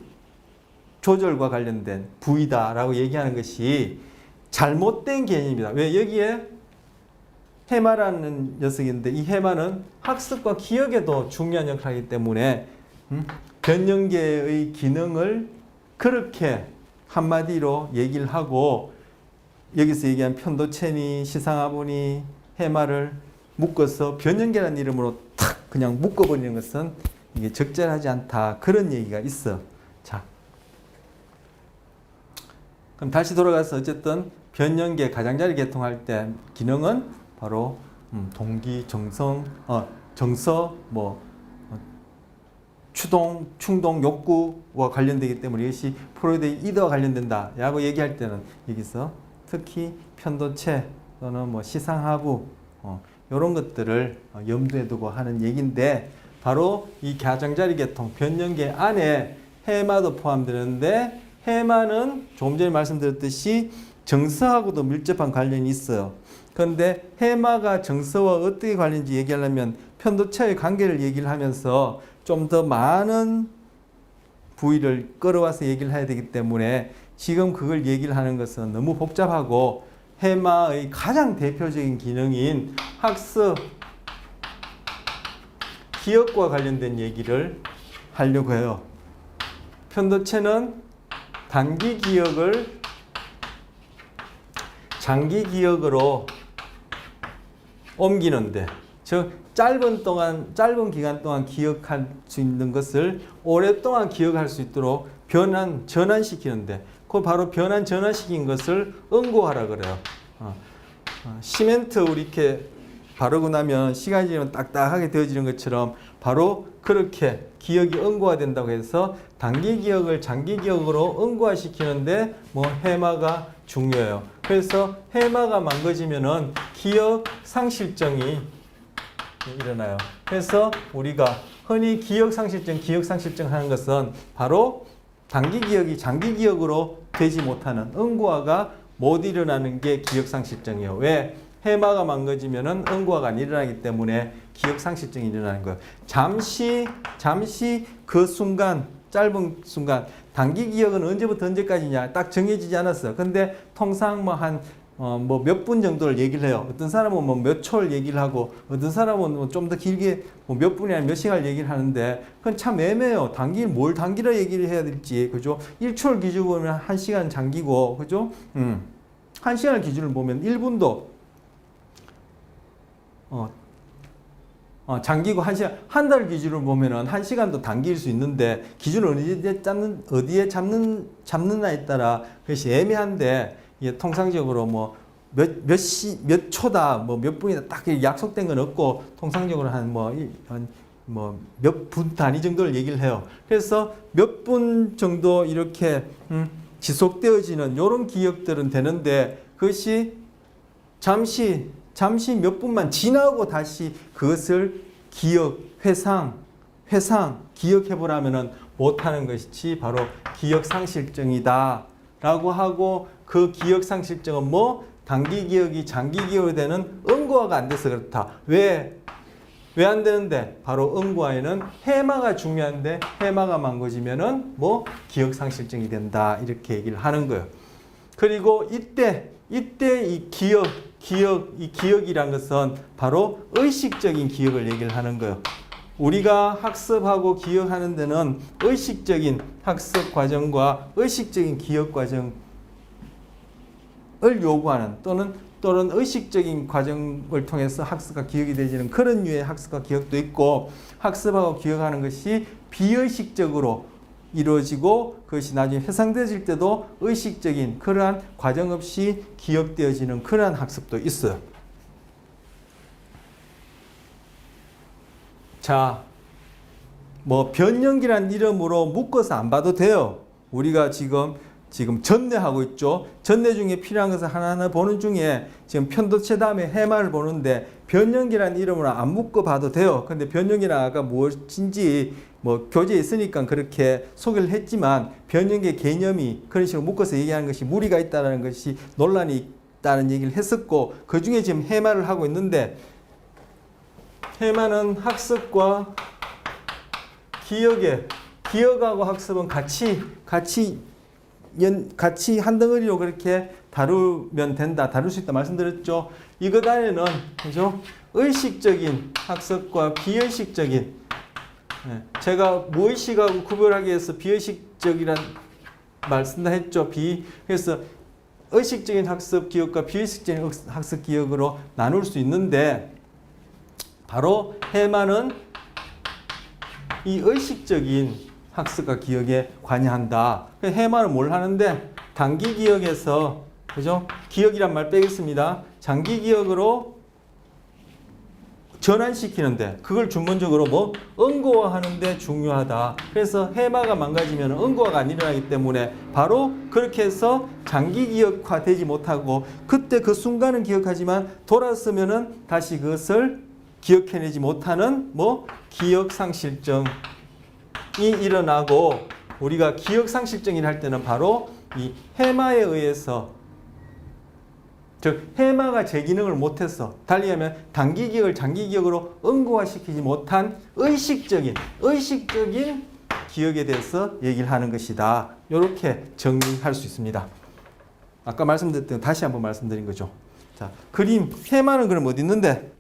Speaker 1: 조절과 관련된 부위다라고 얘기하는 것이 잘못된 개념이다. 왜? 여기에 해마라는 녀석인데 이 해마는 학습과 기억에도 중요한 역할을 하기 때문에 변연계의 기능을 그렇게 한마디로 얘기를 하고 여기서 얘기한 편도체니 시상하부니 해마를 묶어서 변연계라는 이름으로 탁 그냥 묶어버리는 것은 이게 적절하지 않다. 그런 얘기가 있어. 자, 그럼 다시 돌아가서 어쨌든 변연계 가장자리 계통할 때 기능은 바로 동기, 정서, 추동, 충동, 욕구와 관련되기 때문에 이것이 프로이드의 이드와 관련된다 라고 얘기할 때는 여기서 특히 편도체 또는 뭐 시상하부 이런 것들을 염두에 두고 하는 얘기인데 바로 이 가장자리 계통 변연계 안에 해마도 포함되는데 해마는 조금 전에 말씀드렸듯이 정서하고도 밀접한 관련이 있어요. 그런데 해마가 정서와 어떻게 관련인지 얘기하려면 편도체의 관계를 얘기를 하면서 좀 더 많은 부위를 끌어와서 얘기를 해야 되기 때문에 지금 그걸 얘기를 하는 것은 너무 복잡하고 해마의 가장 대표적인 기능인 학습, 기억과 관련된 얘기를 하려고 해요. 편도체는 단기 기억을 장기 기억으로 옮기는데 즉 짧은 기간 동안 기억할 수 있는 것을 오랫동안 기억할 수 있도록 전환시키는데 그 바로 전환시킨 것을 응고하라 그래요. 시멘트 우리 이렇게 바르고 나면 시간이 지나면 딱딱하게 되어지는 것처럼 바로 그렇게 기억이 응고화된다고 해서 단기 기억을 장기 기억으로 응고화시키는데 뭐 해마가 중요해요. 그래서 해마가 망가지면은 기억 상실증이 일어나요. 그래서 우리가 흔히 기억 상실증 하는 것은 바로 단기 기억이 장기 기억으로 되지 못하는 응고화가 못 일어나는 게 기억 상실증이에요. 왜? 해마가 망가지면은 응고화가 안 일어나기 때문에 기억 상실증이 일어나는 거예요. 잠시 그 순간, 짧은 순간, 단기 기억은 언제부터 언제까지냐 딱 정해지지 않았어요. 근데 통상 몇 분 정도를 얘기를 해요. 어떤 사람은 뭐 몇 초를 얘기를 하고, 어떤 사람은 좀 더 길게 몇 분이나 몇 시간을 얘기를 하는데, 그건 참 애매해요. 뭘 단기로 얘기를 해야 될지, 그죠? 1초를 기준으로 보면 1시간 장기고, 그죠? 1시간을 기준으로 보면 1분도, 장기고 1시간, 한 달 기준으로 보면은 1시간도 단기일 수 있는데, 기준을 어디에 잡느냐에 따라 그것이 애매한데, 이게 통상적으로 몇 초다, 몇 분이다 딱 약속된 건 없고, 통상적으로 몇 분 단위 정도를 얘기를 해요. 그래서 몇 분 정도 이렇게, 지속되어지는 이런 기억들은 되는데, 그것이 잠시 몇 분만 지나고 다시 그것을 기억해보라면은 못하는 것이 바로 기억상실증이다. 라고 하고 그 기억상실증은 단기 기억이 장기 기억이 되는 응고화가 안 돼서 그렇다. 왜 안 되는데? 바로 응고화에는 해마가 중요한데 해마가 망가지면은 기억상실증이 된다. 이렇게 얘기를 하는 거예요. 그리고 이때 이 기억, 이 기억이란 것은 바로 의식적인 기억을 얘기를 하는 거예요. 우리가 학습하고 기억하는 데는 의식적인 학습 과정과 의식적인 기억 과정을 요구하는 또는 의식적인 과정을 통해서 학습과 기억이 되지는 그런 류의 학습과 기억도 있고, 학습하고 기억하는 것이 비의식적으로 이루어지고 그것이 나중에 회상되어질 때도 의식적인 그러한 과정 없이 기억되어지는 그러한 학습도 있어요. 자, 뭐 변형기란 이름으로 묶어서 안 봐도 돼요. 우리가 지금 전내하고 있죠. 전내 중에 필요한 것을 하나하나 보는 중에 지금 편도체 다음에 해마를 보는데 변형기란 이름으로 안 묶어 봐도 돼요. 근데 변형기란 아까 무엇인지 뭐 교재에 있으니까 그렇게 소개를 했지만, 변형기의 개념이 그런 식으로 묶어서 얘기하는 것이 무리가 있다는 것이 논란이 있다는 얘기를 했었고, 그 중에 지금 해마를 하고 있는데, 해마는 학습과 기억하고 학습은 같이 한 덩어리로 그렇게 다루면 된다, 다룰 수 있다 말씀드렸죠. 이것 안에는 그죠? 의식적인 학습과 비의식적인, 제가 무의식하고 구별하기 위해서 비의식적이란 말 쓴다 했죠. 그래서 의식적인 학습 기억과 비의식적인 학습 기억으로 나눌 수 있는데, 바로 해마는 이 의식적인 학습과 기억에 관여한다. 해마는 뭘 하는데, 단기 기억에서 그죠? 기억이란 말 빼겠습니다. 장기 기억으로 전환시키는데, 그걸 근본적으로 뭐 응고화하는데 중요하다. 그래서 해마가 망가지면 응고화가 안 일어나기 때문에 바로 그렇게 해서 장기 기억화되지 못하고, 그때 그 순간은 기억하지만 돌아서면은 다시 그것을 기억해내지 못하는 뭐 기억상실증이 일어나고, 우리가 기억상실증이라 할 때는 바로 이 해마에 의해서, 즉 해마가 제 기능을 못해서, 달리 하면 단기 기억을 장기 기억으로 응고화시키지 못한 의식적인 기억에 대해서 얘기를 하는 것이다. 이렇게 정리할 수 있습니다. 아까 말씀드렸던 다시 한번 말씀드린 거죠. 자, 그림 해마는 그럼 어디 있는데?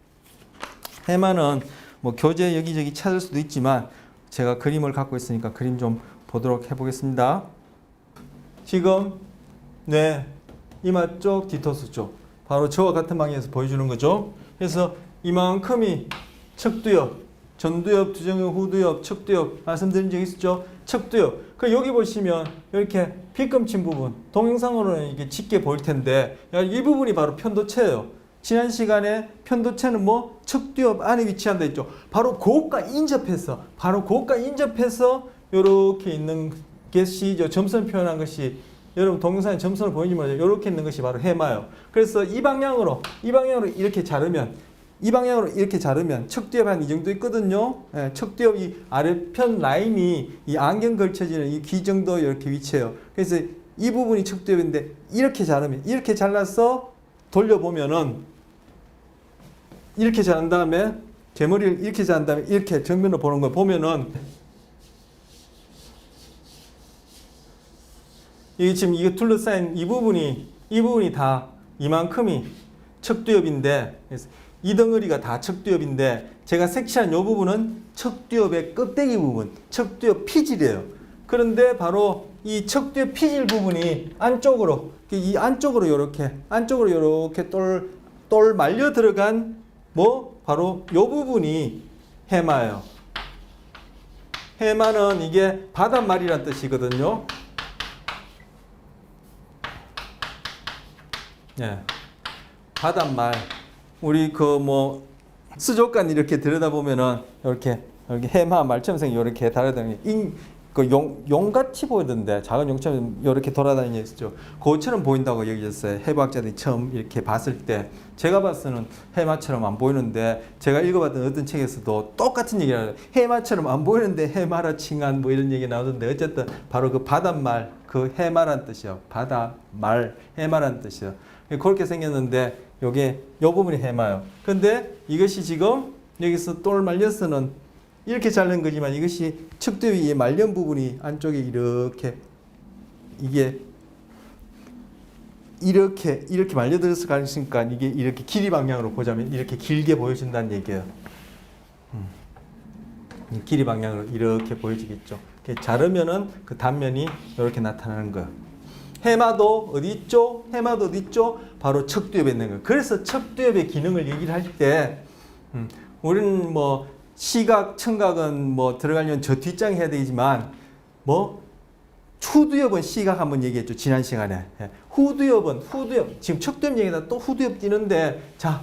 Speaker 1: 해마는 뭐 교재 여기저기 찾을 수도 있지만 제가 그림을 갖고 있으니까 그림 좀 보도록 해보겠습니다. 지금 이마 쪽, 뒤토스 쪽, 바로 저와 같은 방향에서 보여주는 거죠. 그래서 이만큼이 척두엽, 전두엽, 두정엽, 후두엽, 척두엽 말씀드린 적 있었죠. 척두엽. 그 여기 보시면 이렇게 빗금친 부분, 동영상으로는 이게 짙게 보일 텐데, 이 부분이 바로 편도체예요. 지난 시간에 편도체는 뭐 척두엽 안에 위치한다 했죠. 바로 그것과 인접해서 이렇게 있는 것이 점선을 표현한 것이, 여러분 동영상에 점선을 보이지 말아요. 이렇게 있는 것이 바로 해마예요. 그래서 이 방향으로 이렇게 자르면 척두엽 한 이 정도 있거든요. 척두엽 이 아래편 라인이 이 안경 걸쳐지는 이 귀 정도 이렇게 위치해요. 그래서 이 부분이 척두엽인데, 이렇게 잘라서 돌려보면은, 이렇게 자른 다음에 제 머리를 이렇게 자른 다음에 이렇게 정면으로 보는 거 보면은, 이게 지금 이게 둘러싸인 이 부분이 다 이만큼이 척두엽인데, 이 덩어리가 다 척두엽인데, 제가 색칠한 이 부분은 척두엽의 껍데기 부분, 척두엽 피질이에요. 그런데 바로 이 척두엽 피질 부분이 안쪽으로 이렇게 똘 말려 들어간 바로 이 부분이 해마예요. 해마는 이게 바닷말이란 뜻이거든요. 바닷말. 우리 수족관 이렇게 들여다보면은 이렇게 해마 말첨생이 이렇게 달아다니는 용같이 보이던데, 작은 용처럼 이렇게 돌아다니는 있죠. 그것처럼 보인다고 여기졌어요. 해부학자들이 처음 이렇게 봤을 때. 제가 봤을 때는 해마처럼 안 보이는데, 제가 읽어봤던 어떤 책에서도 똑같은 얘기를 해요. 해마처럼 안 보이는데 해마라 칭한 뭐 이런 얘기 나오던데, 어쨌든 바로 그 바닷말, 그 해마란 뜻이요. 바닷말, 해마란 뜻이요. 그렇게 생겼는데, 요 부분이 해마요. 근데 이것이 지금 여기서 똘 말려서는 이렇게 자른 거지만, 이것이 척두엽의 말년 부분이 안쪽에 이렇게, 이게 이렇게 말려들어서 가니까 이게 이렇게 길이 방향으로 보자면 이렇게 길게 보여진다는 얘기예요. 길이 방향으로 이렇게 보여지겠죠. 이렇게 자르면은 그 단면이 이렇게 나타나는 거예요. 해마도 어디 있죠? 해마도 어디 있죠? 바로 척두엽에 있는 거예요. 그래서 척두엽의 기능을 얘기를 할 때, 우리는 뭐 시각, 청각은 뭐 들어가려면 저 뒷장에 해야 되지만, 뭐 후두엽은 시각 한번 얘기했죠. 지난 시간에. 후두엽, 지금 척두엽 얘기다 또 후두엽 띄는데, 자,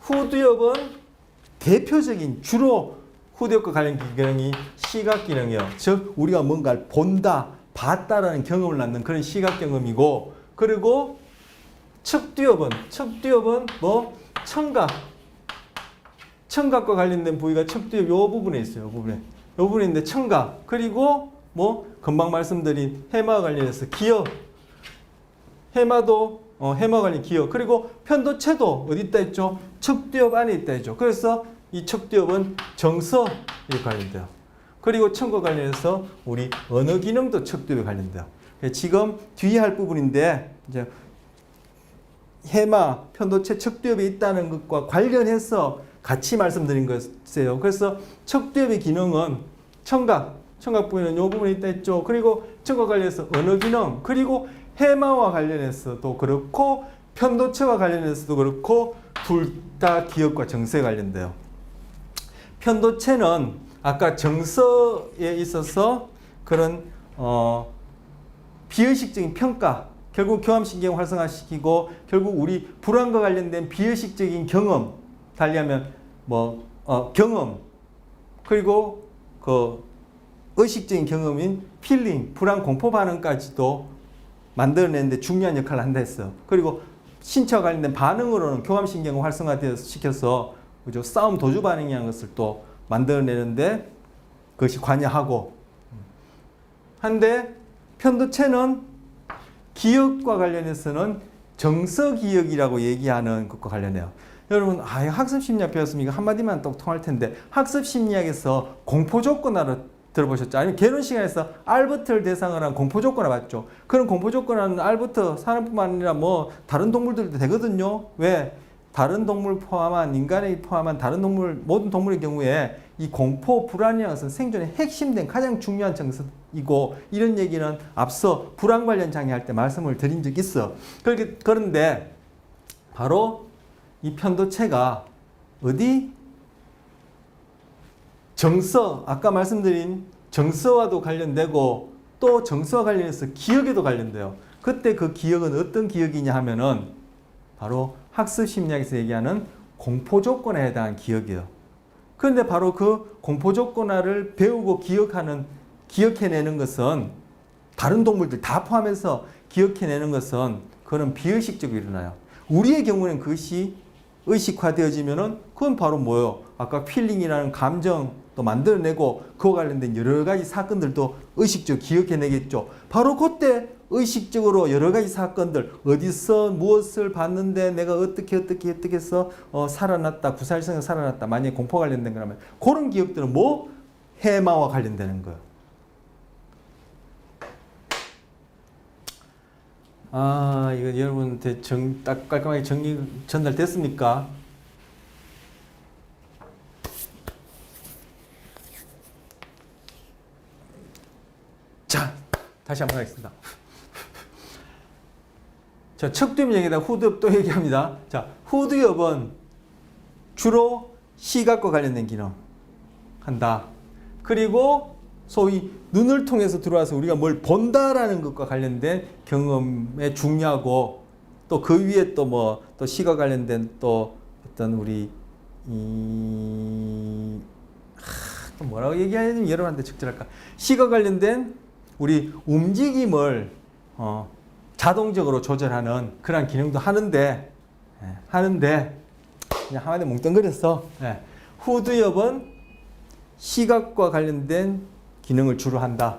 Speaker 1: 후두엽은 대표적인 주로 후두엽과 관련 기능이 시각 기능이에요. 즉 우리가 뭔가를 본다, 봤다라는 경험을 낳는 그런 시각 경험이고, 그리고 척두엽은 뭐 청각과 관련된 부위가 척두엽 요 부분에 있어요. 요 부분에 있는데 청각, 그리고 뭐 금방 말씀드린 해마와 관련해서 기억, 해마도 해마와 관련 기억, 그리고 편도체도 어디 있다 했죠? 척두엽 안에 있다 했죠. 그래서 이 척두엽은 정서 에 관련돼요. 그리고 청과 관련해서 우리 언어 기능도 척두엽에 관련돼요. 지금 뒤에 할 부분인데 이제 해마, 편도체, 척두엽에 있다는 것과 관련해서 같이 말씀드린 것이에요. 그래서 척두엽의 기능은 청각 부위는 이 부분에 있다 했죠. 그리고 청과 관련해서 언어 기능, 그리고 해마와 관련해서도 그렇고 편도체와 관련해서도 그렇고 둘 다 기억과 정서에 관련돼요. 편도체는 아까 정서에 있어서 그런 비의식적인 평가, 결국 교감신경을 활성화시키고 결국 우리 불안과 관련된 비의식적인 경험, 달리하면 뭐 경험, 그리고 그 의식적인 경험인 필링, 불안 공포 반응까지도 만들어내는데 중요한 역할을 한다 했어요. 그리고 신체와 관련된 반응으로는 교감신경을 활성화시켜서 그죠? 싸움 도주 반응이라는 것을 또 만들어내는데 그것이 관여하고, 한데 편도체는 기억과 관련해서는 정서기억이라고 얘기하는 것과 관련해요. 여러분, 학습심리학 배웠으면 이거 한마디만 또 통할 텐데, 학습심리학에서 공포조건화를 들어보셨죠? 아니면 개론 시간에서 알버트를 대상으로 한 공포조건화 봤죠? 그런 공포조건화는 알버트, 사람뿐만 아니라 뭐 다른 동물들도 되거든요. 왜? 다른 동물 포함한, 인간이 포함한 다른 동물, 모든 동물의 경우에 이 공포, 불안이라는 것은 생존의 핵심된 가장 중요한 정서이고, 이런 얘기는 앞서 불안 관련 장애 할 때 말씀을 드린 적이 있어. 그런데 바로 이 편도체가 어디? 정서, 아까 말씀드린 정서와도 관련되고 또 정서와 관련해서 기억에도 관련돼요. 그때 그 기억은 어떤 기억이냐 하면은 바로 학습심리학에서 얘기하는 공포조건에 해당한 기억이에요. 그런데 바로 그 공포조건화를 배우고 기억해내는 것은 다른 동물들 다 포함해서 기억해내는 것은 그거는 비의식적으로 일어나요. 우리의 경우는 그것이 의식화되어지면은 그건 바로 뭐예요? 아까 필링이라는 감정도 만들어내고 그와 관련된 여러 가지 사건들도 의식적으로 기억해내겠죠. 바로 그때 의식적으로 여러 가지 사건들, 어디서 무엇을 봤는데 내가 어떻게 해서 살아났다, 구사일생에 살아났다, 만약에 공포 관련된 거라면 그런 기억들은 뭐? 해마와 관련되는 거예요. 이거 여러분한테 딱 깔끔하게 전달됐습니까? 자, 다시 한번 하겠습니다. 자, 척두엽 얘기다 후두엽 또 얘기합니다. 자, 후두엽은 주로 시각과 관련된 기능 한다. 그리고 소위 눈을 통해서 들어와서 우리가 뭘 본다라는 것과 관련된 경험에 중요하고, 또 그 위에 또 뭐 또 시각 관련된 또 어떤 우리 또 뭐라고 얘기해야 되면 여러분한테 적절할까? 시각 관련된 우리 움직임을 자동적으로 조절하는 그런 기능도 하는데 그냥 한마디 뭉뚱그려서 후두엽은 시각과 관련된 기능을 주로 한다.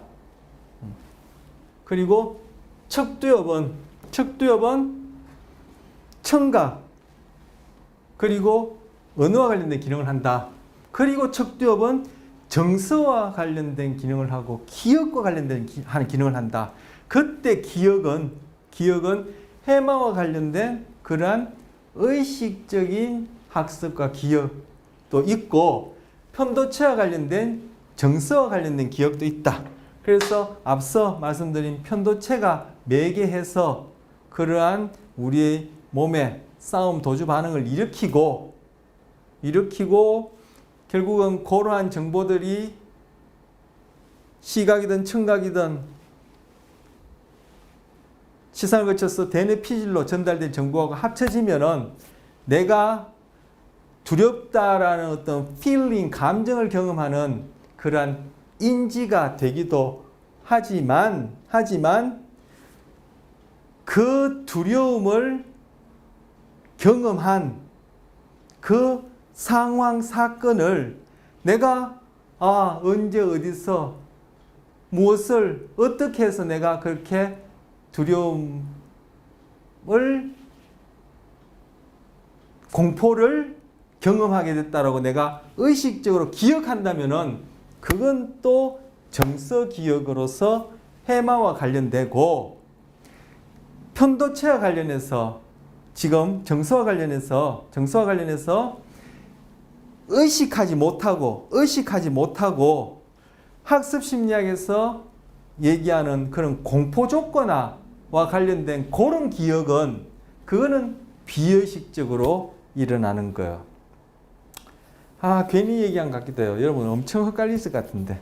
Speaker 1: 그리고 척두엽은 청각 그리고 언어와 관련된 기능을 한다. 그리고 척두엽은 정서와 관련된 기능을 하고 기억과 관련된 하는 기능을 한다. 그때 기억은 기억은 해마와 관련된 그러한 의식적인 학습과 기억도 있고 편도체와 관련된 정서와 관련된 기억도 있다. 그래서 앞서 말씀드린 편도체가 매개해서 그러한 우리의 몸의 싸움 도주 반응을 일으키고 결국은 그러한 정보들이 시각이든 청각이든 시선을 거쳐서 대뇌 피질로 전달된 정보하고 합쳐지면은 내가 두렵다라는 어떤 feeling, 감정을 경험하는 그러한 인지가 되기도 하지만 그 두려움을 경험한 그 상황, 사건을 내가 언제 어디서 무엇을 어떻게 해서 내가 그렇게 두려움을 공포를 경험하게 됐다라고 내가 의식적으로 기억한다면은 그건 또 정서 기억으로서 해마와 관련되고 편도체와 관련해서 지금 정서와 관련해서 의식하지 못하고 학습 심리학에서 얘기하는 그런 공포 조건화와 관련된 그런 기억은 그거는 비의식적으로 일어나는 거예요. 괜히 얘기한 것 같기도 해요. 여러분 엄청 헷갈릴 것 같은데.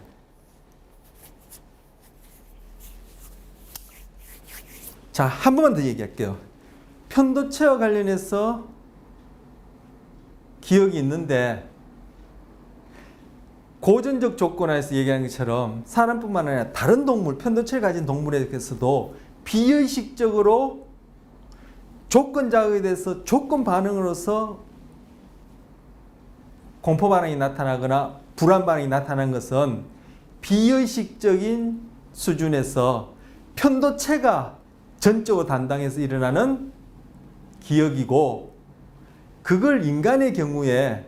Speaker 1: 자, 한 번만 더 얘기할게요. 편도체와 관련해서 기억이 있는데 고전적 조건화에서 얘기하는 것처럼 사람뿐만 아니라 다른 동물, 편도체를 가진 동물에게서도 비의식적으로 조건 자극에 대해서 조건 반응으로서 공포 반응이 나타나거나 불안 반응이 나타나는 것은 비의식적인 수준에서 편도체가 전적으로 담당해서 일어나는 기억이고 그걸 인간의 경우에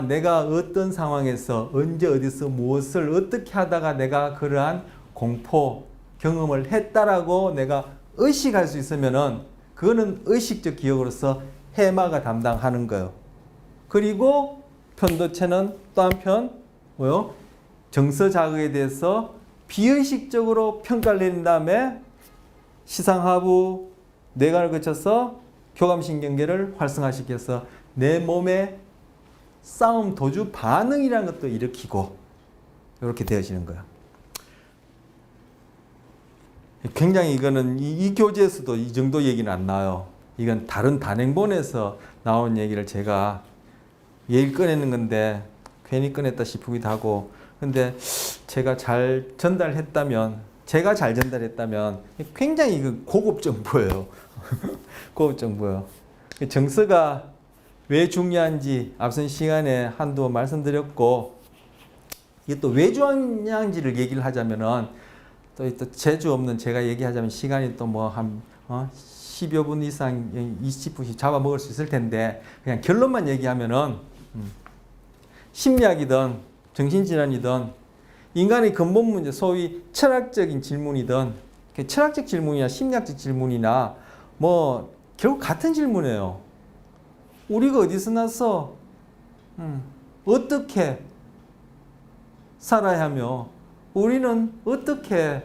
Speaker 1: 내가 어떤 상황에서 언제 어디서 무엇을 어떻게 하다가 내가 그러한 공포 경험을 했다라고 내가 의식할 수 있으면은 그거는 의식적 기억으로서 해마가 담당하는 거예요. 그리고 편도체는 또 한편 정서 자극에 대해서 비의식적으로 평가를 내린 다음에 시상하부 뇌관을 거쳐서 교감신경계를 활성화시켜서 내 몸의 싸움 도주 반응이라는 것도 일으키고 이렇게 되어지는 거야. 굉장히 이거는 이 교재에서도 이 정도 얘기는 안 나와요. 이건 다른 단행본에서 나온 얘기를 제가 얘기를 꺼내는 건데 괜히 꺼냈다 싶기도 하고 근데 제가 잘 전달했다면 굉장히 이거 고급 정보예요. 고급 정보예요. 정서가 왜 중요한지 앞선 시간에 한두 번 말씀드렸고 이게 또 왜 중요한지를 얘기를 하자면은 또 재주 없는 제가 얘기하자면 시간이 또 뭐 한 10여 분 이상 20분씩 잡아먹을 수 있을 텐데 그냥 결론만 얘기하면은 심리학이든 정신질환이든 인간의 근본 문제 소위 철학적인 질문이든 철학적 질문이나 심리학적 질문이나 뭐 결국 같은 질문이에요. 우리가 어디서 나서 어떻게 살아야 하며 우리는 어떻게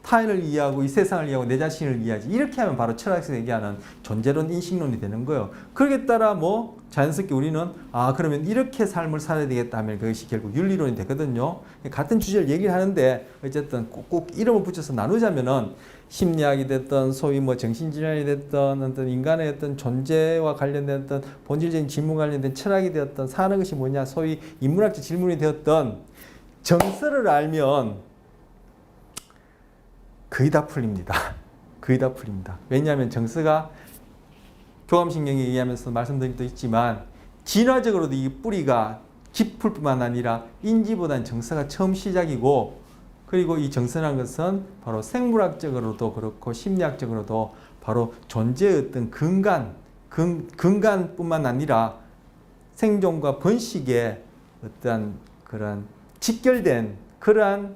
Speaker 1: 타인을 이해하고 이 세상을 이해하고 내 자신을 이해하지 이렇게 하면 바로 철학에서 얘기하는 존재론 인식론이 되는 거예요. 그러기에 따라 뭐 자연스럽게 우리는 그러면 이렇게 삶을 살아야 되겠다 하면 그것이 결국 윤리론이 되거든요. 같은 주제를 얘기를 하는데 어쨌든 꼭 이름을 붙여서 나누자면은 심리학이 됐든 소위 뭐 정신질환이 됐든 어떤 인간의 어떤 존재와 관련된 어떤 본질적인 질문 관련된 철학이 되었든 사는 것이 뭐냐 소위 인문학적 질문이 되었든 정서를 알면 거의 다 풀립니다. 거의 다 풀립니다. 왜냐하면 정서가 교감신경에 의하면서 말씀드린 것도 있지만 진화적으로도 이 뿌리가 깊을 뿐만 아니라 인지보다는 정서가 처음 시작이고 그리고 이 정서라는 것은 바로 생물학적으로도 그렇고 심리학적으로도 바로 존재의 어떤 근간뿐만 아니라 생존과 번식의 어떤 그런 직결된 그러한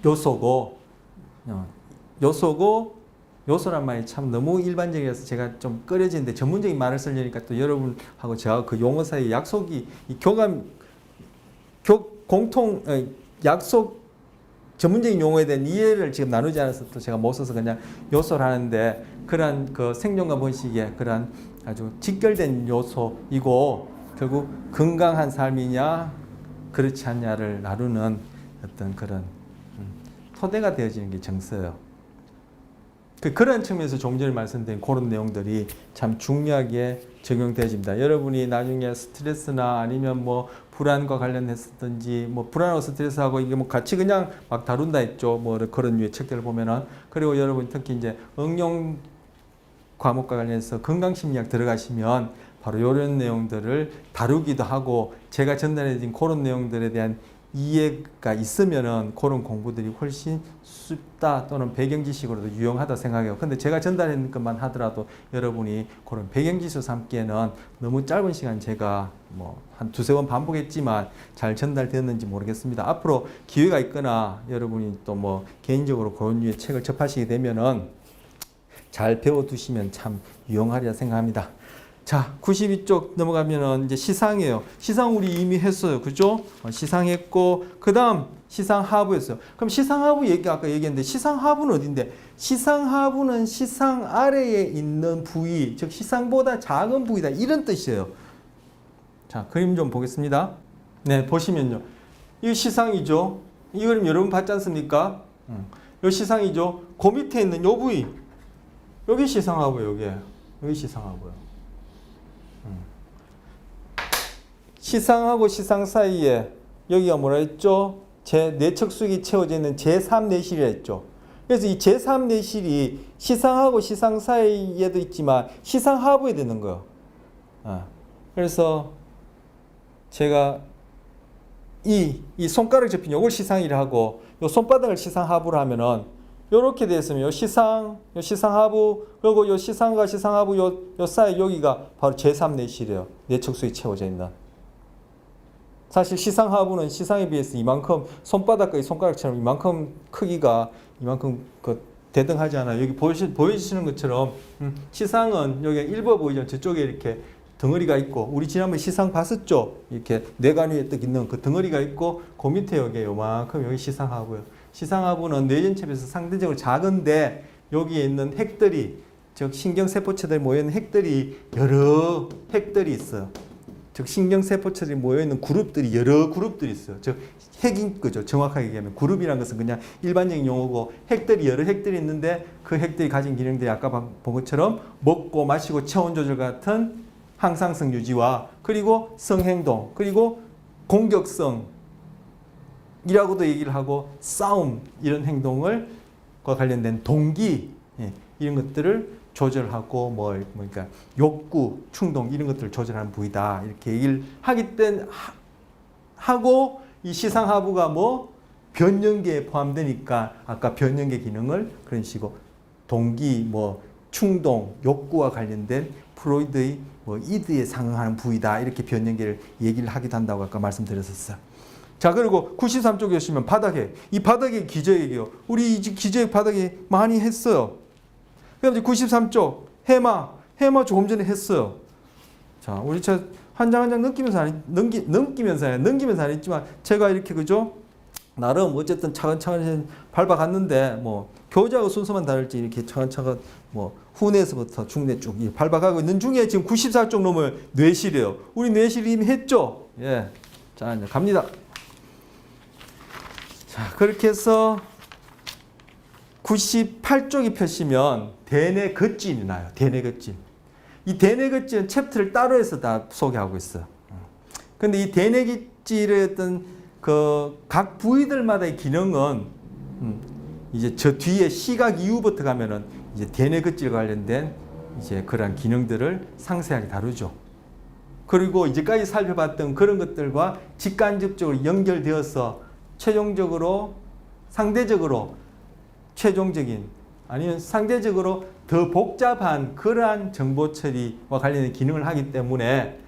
Speaker 1: 요소고 요소고 요소란 말이 참 너무 일반적이어서 제가 좀 꺼려지는데 전문적인 말을 쓰려니까 또 여러분하고 저하고 그 용어 사이에 약속이 이 교감 공통 약속 전문적인 용어에 대한 이해를 지금 나누지 않아서 또 제가 못 써서 그냥 요소를 하는데 그러한 그 생존과 번식의 그러한 아주 직결된 요소이고 결국 건강한 삶이냐 그렇지 않냐를 나누는 어떤 그런 토대가 되어지는 게 정서예요. 그런 측면에서 좀 전에 말씀드린 그런 내용들이 참 중요하게 적용되어집니다. 여러분이 나중에 스트레스나 아니면 뭐 불안과 관련했었든지 뭐 불안하고 스트레스하고 이게 뭐 같이 그냥 막 다룬다 했죠. 뭐 그런 류의 책들을 보면은 그리고 여러분 특히 이제 응용 과목과 관련해서 건강심리학 들어가시면 바로 이런 내용들을 다루기도 하고 제가 전달해드린 그런 내용들에 대한 이해가 있으면은 그런 공부들이 훨씬 쉽다 또는 배경 지식으로도 유용하다 생각해요. 근데 제가 전달하는 것만 하더라도 여러분이 그런 배경 지식 삼기에는 너무 짧은 시간 제가 뭐 한 두세 번 반복했지만 잘 전달되었는지 모르겠습니다. 앞으로 기회가 있거나 여러분이 또 뭐 개인적으로 그런 류의 책을 접하시게 되면은 잘 배워두시면 참 유용하리라 생각합니다. 자, 92쪽 넘어가면은 이제 시상이에요. 시상 우리 이미 했어요. 그죠? 시상했고, 그 다음 시상하부였어요. 그럼 시상하부 아까 얘기했는데, 시상하부는 어딘데? 시상하부는 시상 아래에 있는 부위, 즉 시상보다 작은 부위다. 이런 뜻이에요. 자, 그림 좀 보겠습니다. 네, 보시면요. 이 시상이죠. 이 그림 여러분 봤지 않습니까? 이 시상이죠. 그 밑에 있는 이 부위. 여기 시상하고요, 여기 시상하고요. 시상하고 시상 사이에 여기가 뭐라 했죠? 내척수기 채워져 있는 제3내실이라 했죠. 그래서 이 제3내실이 시상하고 시상 사이에도 있지만 시상하부에 드는 거예요. 그래서 제가 이 손가락 접힌 요걸 시상이라 하고 요 손바닥을 시상하부로 하면은 요렇게 되어 있으면 요 시상하부 그리고 요 시상과 시상하부 요 사이 여기가 바로 제3내실이에요. 내척수기 채워져 있는. 사실 시상하부는 시상에 비해서 이만큼 손바닥과 손가락처럼 이만큼 크기가 이만큼 대등하지 않아요. 여기 보여주시는 것처럼 시상은 여기 일부 보이죠. 저쪽에 이렇게 덩어리가 있고 우리 지난번에 시상 봤었죠. 이렇게 뇌관 위에 딱 있는 그 덩어리가 있고 그 밑에 여기 요만큼 여기 시상하고요. 시상하부는 뇌 전체에 비해서 상대적으로 작은데 여기에 있는 핵들이 즉 신경세포체들이 모여있는 핵들이 여러 핵들이 있어요. 즉 신경세포체들이 모여있는 그룹들이 여러 그룹들이 있어요. 즉 핵인 거죠. 정확하게 얘기하면 그룹이라는 것은 그냥 일반적인 용어고 핵들이 여러 핵들이 있는데 그 핵들이 가진 기능들이 아까 본 것처럼 먹고 마시고 체온 조절 같은 항상성 유지와 그리고 성행동 그리고 공격성 이라고도 얘기를 하고 싸움 이런 행동을 관련된 동기 이런 것들을 조절하고 그러니까 욕구, 충동 이런 것들을 조절하는 부위다 이렇게 얘기를 하기 때문에 하고 이 시상하부가 변연계에 포함되니까 아까 변연계 기능을 그런 식으로 동기, 충동, 욕구와 관련된 프로이드의 이드에 상응하는 부위다 이렇게 변연계를 얘기를 하기도 한다고 아까 말씀드렸었어요. 자, 그리고 93쪽에 오시면 바닥에 이 바닥에 기저액이요. 우리 이 기저액 바닥에 많이 했어요. 그다음 이제 93쪽 해마 조금 전에 했어요. 자, 우리 한 장 한 장 넘기면서 안 했지만 제가 이렇게 그죠? 나름 어쨌든 차근차근 밟아갔는데 교재하고 순서만 다를지 이렇게 차근차근 후내에서부터 중내 쭉 밟아가고 있는 중에 지금 94쪽 넘을 뇌실이에요. 우리 뇌실 이미 했죠? 예. 자, 이제 갑니다. 자, 그렇게 해서 98쪽이 펴시면 대뇌겉질이 나요. 대뇌겉질. 이 대뇌겉질은 챕터를 따로 해서 다 소개하고 있어요. 근데 이 대뇌겉질의 어떤 각 부위들마다의 기능은 이제 저 뒤에 시각 이후부터 가면은 이제 대뇌겉질 관련된 이제 그러한 기능들을 상세하게 다루죠. 그리고 이제까지 살펴봤던 그런 것들과 직간접적으로 연결되어서 최종적으로 아니면 상대적으로 더 복잡한 그러한 정보 처리와 관련된 기능을 하기 때문에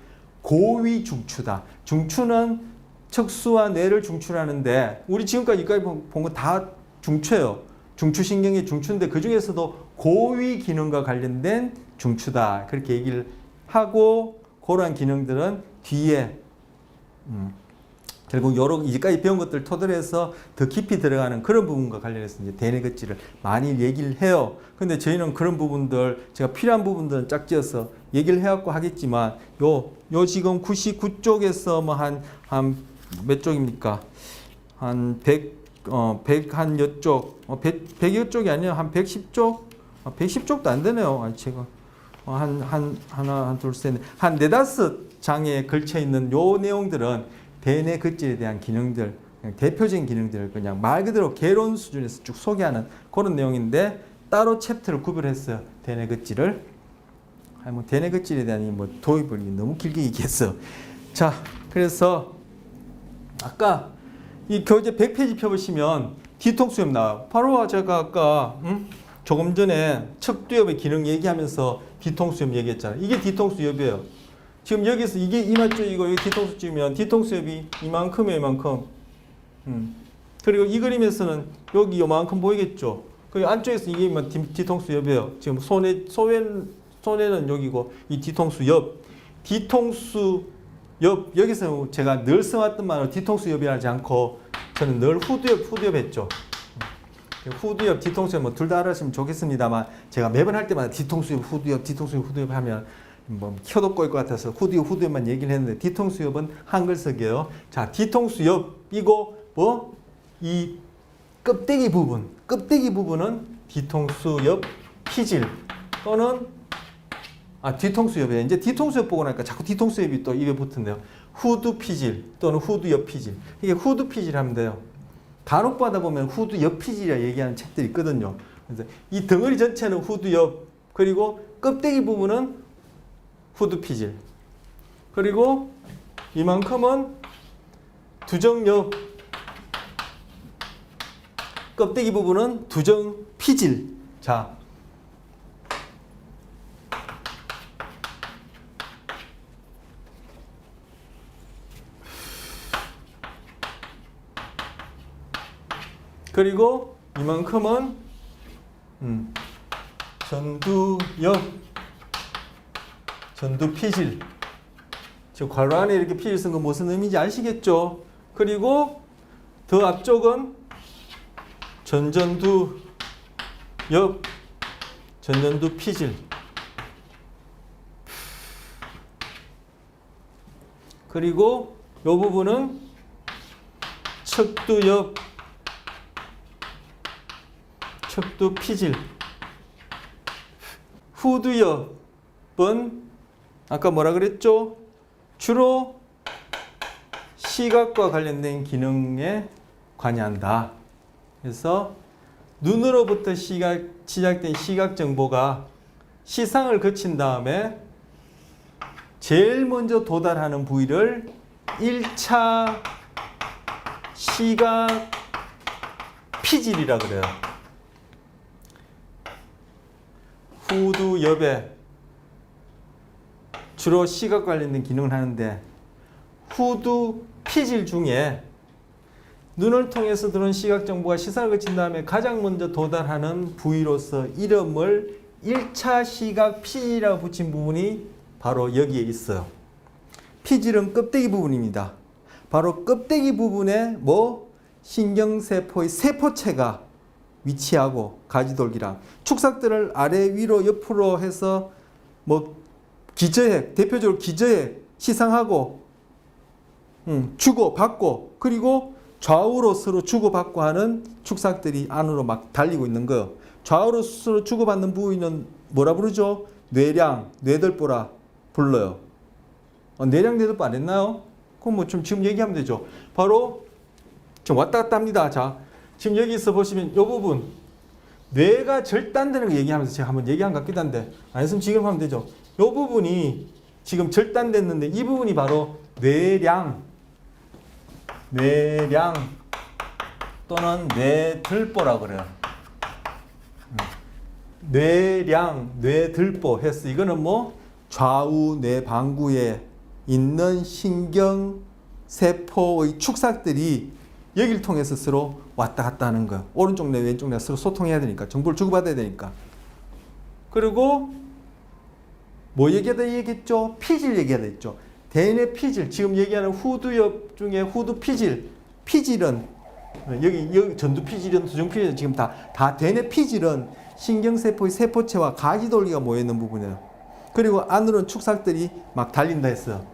Speaker 1: 고위 중추다. 중추는 척수와 뇌를 중추라는데 우리 지금까지 여기까지 본 거 다 중추예요. 중추신경의 중추인데 그 중에서도 고위 기능과 관련된 중추다. 그렇게 얘기를 하고 그러한 기능들은 뒤에 결국 여러 이제까지 배운 것들 토대로 해서 더 깊이 들어가는 그런 부분과 관련해서 이제 대뇌급지를 많이 얘기를 해요. 근데 저희는 그런 부분들 제가 필요한 부분들은 짝지어서 얘기를 해갖고 하겠지만 요 지금 99쪽에서 뭐 한 몇 쪽입니까? 한 100 한 여쪽 100여 쪽이 아니에요. 한 110쪽 110쪽도 안 되네요. 아니 제가 하나 둘 셋 한 네다섯 장에 걸쳐 있는 요 내용들은 대뇌급질에 대한 기능들, 그냥 대표적인 기능들을 그냥 말 그대로 개론 수준에서 쭉 소개하는 그런 내용인데 따로 챕터를 구별했어요. 대뇌급질을. 뭐 대뇌급질에 대한 뭐 도입을 너무 길게 얘기했어. 자, 그래서 아까 이 교재 100페이지 펴보시면 뒤통수염 나와요. 바로 제가 아까 조금 전에 척두엽의 기능 얘기하면서 뒤통수염 얘기했잖아요. 이게 뒤통수엽이에요. 지금 여기서 이게 이마 쪽이고 여기 뒤통수 쪽이면 뒤통수엽이 이만큼이에요, 이만큼. 그리고 이 그림에서는 여기 요만큼 보이겠죠. 그 안쪽에서 이게 뒤통수엽이에요. 지금 손에는 여기고 이 뒤통수엽. 뒤통수엽 여기서 제가 늘 써왔던 말로 뒤통수엽이라 하지 않고 저는 늘 후두엽 했죠. 후두엽, 뒤통수엽 뭐 둘 다 알았으면 좋겠습니다만 제가 매번 할 때마다 뒤통수엽, 후두엽 하면 뭐 혀도 꼬일 것 같아서 후두엽만 얘기를 했는데 뒤통수엽은 한글석이에요. 자, 뒤통수엽이고 뭐 이 껍데기 부분은 뒤통수엽 피질 또는 뒤통수엽이에요. 이제 뒤통수엽 보고 나니까 자꾸 뒤통수엽이 또 입에 붙은데요. 후두 피질 또는 후두엽 피질. 이게 후두 피질 하면 돼요. 간혹 받아 보면 후두엽 피질이라 얘기하는 책들이 있거든요. 그래서 이 덩어리 전체는 후두엽, 그리고 껍데기 부분은 후두 피질, 그리고 이만큼은 두정엽, 껍데기 부분은 두정 피질. 자, 그리고 이만큼은 전두엽, 전두피질. 저 괄호 안에 이렇게 피질 쓴 거 무슨 의미인지 아시겠죠? 그리고 더 앞쪽은 전전두엽, 전전두피질. 그리고 이 부분은 척두엽, 척두피질. 후두엽은 아까 뭐라 그랬죠? 주로 시각과 관련된 기능에 관여한다. 그래서 눈으로부터 시작된 시각 정보가 시상을 거친 다음에 제일 먼저 도달하는 부위를 1차 시각 피질이라 그래요. 후두엽에 주로 시각 관련된 기능을 하는데 후두 피질 중에 눈을 통해서 들어온 시각 정보가 시선을 거친 다음에 가장 먼저 도달하는 부위로서 이름을 1차 시각 피질이라고 붙인 부분이 바로 여기에 있어요. 피질은 껍데기 부분입니다. 바로 껍데기 부분에 신경세포의 세포체가 위치하고 가지돌기랑 축삭들을 아래 위로 옆으로 해서 기저핵, 대표적으로 기저핵 시상하고 주고받고 그리고 좌우로 서로 주고받고 하는 축삭들이 안으로 막 달리고 있는 거예요. 좌우로 서로 주고받는 부위는 뭐라 부르죠? 뇌량, 뇌들보라 불러요. 뇌량, 뇌들보 안 했나요? 그럼 좀 지금 얘기하면 되죠. 바로 좀 왔다 갔다 합니다. 자, 지금 여기서 보시면 이 부분 뇌가 절단되는 거 얘기하면서 제가 한번 얘기한 것 같기도 한데 안 했으면 지금 하면 되죠. 이 부분이 지금 절단됐는데 이 부분이 바로 뇌량 또는 뇌들보라고 그래요. 뇌량, 뇌들보 해서 이거는 좌우 뇌방구에 있는 신경 세포의 축삭들이 여기를 통해서 서로 왔다 갔다 하는 거예요. 오른쪽 내 왼쪽 내 서로 소통해야 되니까. 정보를 주고받아야 되니까. 그리고 뭐 얘기했죠? 피질 얘기했죠. 대뇌 피질, 지금 얘기하는 후두엽 중에 후두 피질, 피질은 여기 전두 피질은 두중 피질은 지금 다 대뇌 피질은 신경세포의 세포체와 가지돌기가 모여있는 부분이에요. 그리고 안으로는 축살들이 막 달린다 했어요.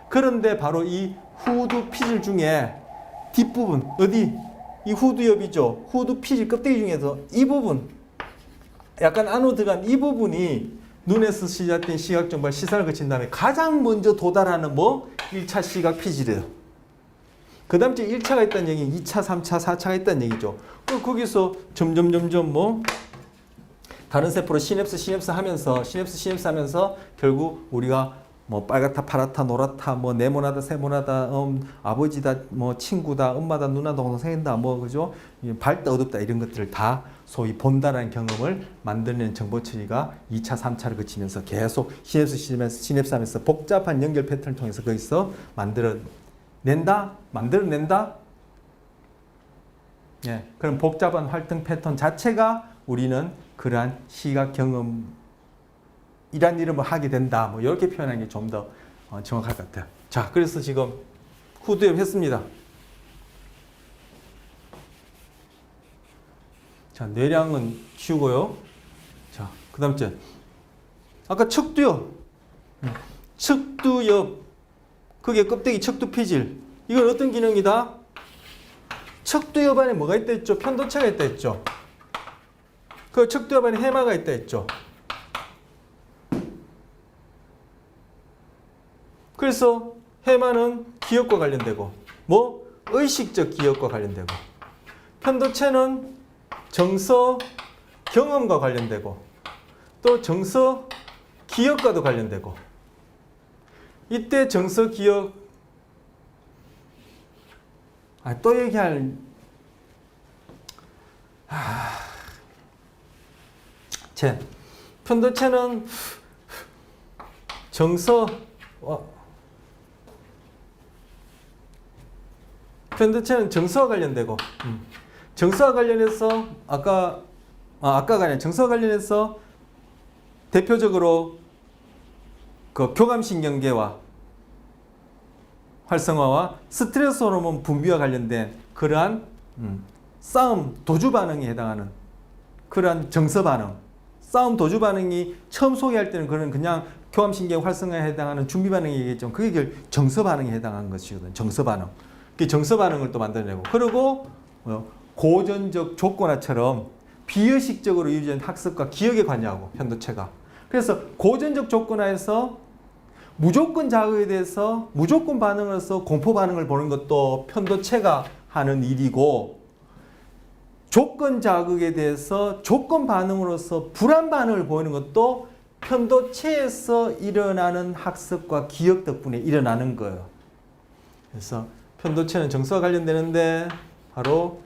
Speaker 1: 그런데 바로 이 후두 피질 중에 뒷부분, 어디? 이 후두엽이죠. 후두 피질 껍데기 중에서 이 부분, 약간 안으로 들어간 이 부분이 눈에서 시작된 시각 정보가 시선을 거친 다음에 가장 먼저 도달하는 뭐? 1차 시각 피질이에요. 그 다음 주에 1차가 있다는 얘기는 2차, 3차, 4차가 있다는 얘기죠. 거기서 점점 뭐 다른 세포로 시냅스 하면서 결국 우리가 뭐 빨갛다, 파랗다, 노랗다, 뭐 네모나다, 세모나다, 아버지다, 뭐 친구다, 엄마다, 누나다, 동생이다, 뭐 그죠? 밝다, 어둡다 이런 것들을 다 소위 본다라는 경험을 만들어내는 정보 처리가 2차, 3차를 거치면서 계속 시냅스 하면서 복잡한 연결 패턴을 통해서 거기서 만들어낸다. 예, 그런 복잡한 활동 패턴 자체가 우리는 그러한 시각 경험 이란 이름을 하게 된다. 뭐 이렇게 표현하는 게 좀 더 정확할 것 같아요. 자, 그래서 지금 후두엽 했습니다. 자, 뇌량은 키우고요. 자, 그 다음 째 아까 척두엽. 척두엽. 그게 껍데기 척두 피질. 이건 어떤 기능이다? 척두엽 안에 뭐가 있다 했죠? 편도체가 있다 했죠? 그 척두엽 안에 해마가 있다 했죠? 그래서 해마는 기억과 관련되고 뭐? 의식적 기억과 관련되고 편도체는 정서 경험과 관련되고 또 정서 기억과도 관련되고 이때 정서 기억 또 얘기할 편도체는 정서 편도체는 정서와 관련되고 정서와 관련해서 아까가 아니라 정서와 관련해서 대표적으로 그 교감신경계와 활성화와 스트레스 호르몬 분비와 관련된 그러한 싸움 도주 반응에 해당하는 그러한 정서 반응, 싸움 도주 반응이 처음 소개할 때는 그냥 교감신경 활성화에 해당하는 준비 반응이 얘기했죠. 그게 정서 반응에 해당하는 것이거든. 정서 반응. 그 정서 반응을 또 만들어내고 그리고 고전적 조건화처럼 비의식적으로 이루어진 학습과 기억에 관여하고 편도체가. 그래서 고전적 조건화에서 무조건 자극에 대해서 무조건 반응으로서 공포 반응을 보는 것도 편도체가 하는 일이고 조건 자극에 대해서 조건 반응으로서 불안 반응을 보이는 것도 편도체에서 일어나는 학습과 기억 덕분에 일어나는 거예요. 그래서 편도체는 정서와 관련되는데 바로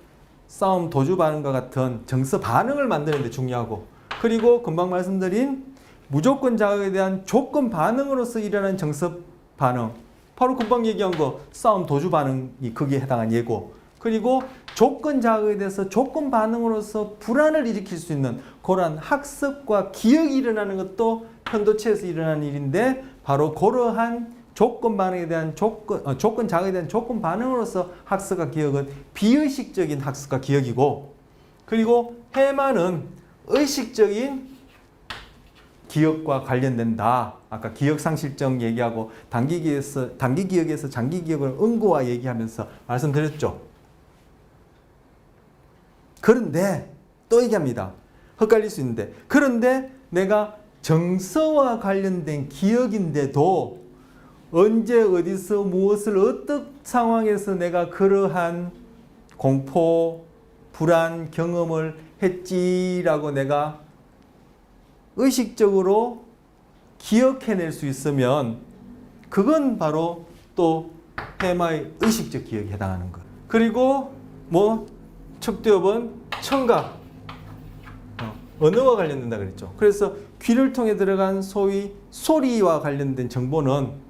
Speaker 1: 싸움 도주 반응과 같은 정서 반응을 만드는 데 중요하고 그리고 금방 말씀드린 무조건 자극에 대한 조건 반응으로서 일어나는 정서 반응 바로 금방 얘기한 거 싸움 도주 반응이 거기에 해당한 예고 그리고 조건 자극에 대해서 조건 반응으로서 불안을 일으킬 수 있는 그러한 학습과 기억이 일어나는 것도 편도체에서 일어나는 일인데 바로 그러한 조건 반응에 대한 조건 자극에 대한 조건 반응으로서 학습과 기억은 비의식적인 학습과 기억이고 그리고 해마는 의식적인 기억과 관련된다. 아까 기억상실증 얘기하고 단기 기억에서 장기 기억을 응고와 얘기하면서 말씀드렸죠. 그런데 또 얘기합니다. 헷갈릴 수 있는데 그런데 내가 정서와 관련된 기억인데도 언제 어디서 무엇을 어떤 상황에서 내가 그러한 공포, 불안 경험을 했지라고 내가 의식적으로 기억해낼 수 있으면 그건 바로 또 해마의 의식적 기억에 해당하는 것. 그리고 뭐 척두엽은 청각, 언어와 관련된다 그랬죠. 그래서 귀를 통해 들어간 소위 소리와 관련된 정보는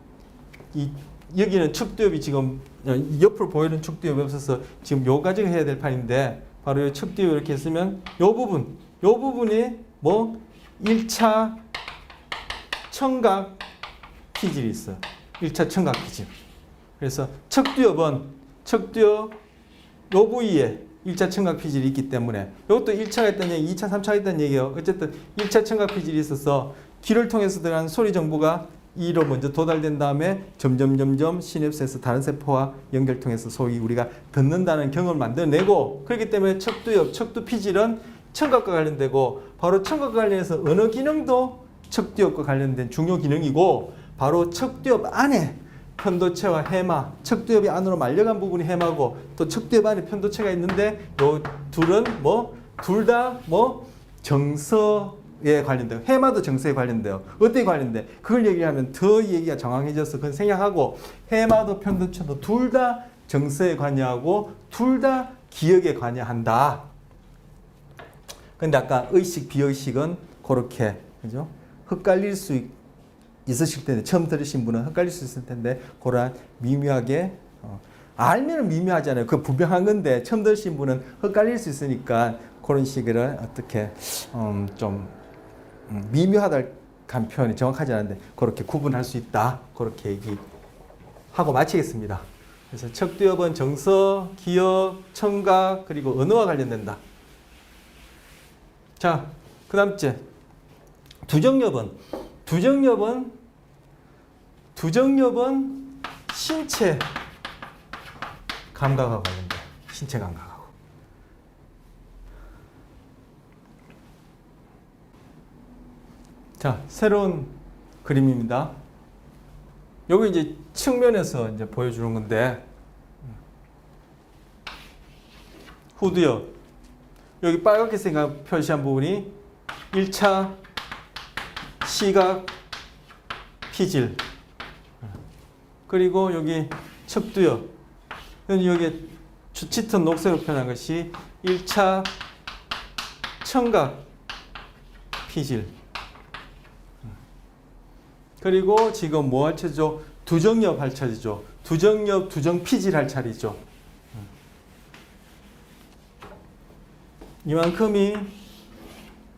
Speaker 1: 여기는 척두엽이 지금 옆으로 보이는 척두엽이 없어서 지금 요 과정을 해야 될 판인데 바로 이 척두엽 이렇게 했으면 요 부분이 뭐 1차 청각 피질이 있어요. 1차 청각 피질. 그래서 척두엽 요 부위에 1차 청각 피질이 있기 때문에 이것도 1차가 있다는 얘기, 2차, 3차가 있다는 얘기예요. 어쨌든 1차 청각 피질이 있어서 귀를 통해서 들어간 소리 정보가 이로 먼저 도달된 다음에 점점 시냅스에서 다른 세포와 연결 통해서 소위 우리가 듣는다는 경험을 만들어내고 그렇기 때문에 척두 피질은 청각과 관련되고 바로 청각과 관련해서 언어 기능도 척두엽과 관련된 중요 기능이고 바로 척두엽 안에 편도체와 해마, 척두엽이 안으로 말려간 부분이 해마고 또 척두엽 안에 편도체가 있는데 요 둘은 둘 다 정서에 관련돼요. 해마도 정서에 관련돼요. 어떻게 관련돼? 그걸 얘기하면 더 얘기가 정확해져서 그건 생략하고 해마도 편도체도 둘 다 정서에 관여하고 둘 다 기억에 관여한다. 근데 아까 의식, 비의식은 그렇게 그죠? 헷갈릴 수 있으실 텐데 처음 들으신 분은 헷갈릴 수 있을 텐데 그런 미묘하게 알면은 미묘하잖아요. 그 분명한 건데 처음 들으신 분은 헷갈릴 수 있으니까 그런 식으로 어떻게 좀 미묘하다 간 표현이 정확하지 않은데 그렇게 구분할 수 있다. 그렇게 얘기하고 마치겠습니다. 그래서 척두엽은 정서, 기억, 청각 그리고 언어와 관련된다. 자, 그 다음째 두정엽은 신체 감각과 관련돼. 신체 감각하고. 자, 새로운 그림입니다. 여기 이제 측면에서 이제 보여주는 건데 후두엽 여기 빨갛게 표시한 부분이 1차 시각 피질 그리고 여기 척두엽 여기 짙은 녹색으로 표현한 것이 1차 청각 피질 그리고 지금 뭐 할 차례죠? 두정엽 할 차례죠. 두정엽, 두정피질 할 차례죠. 이만큼이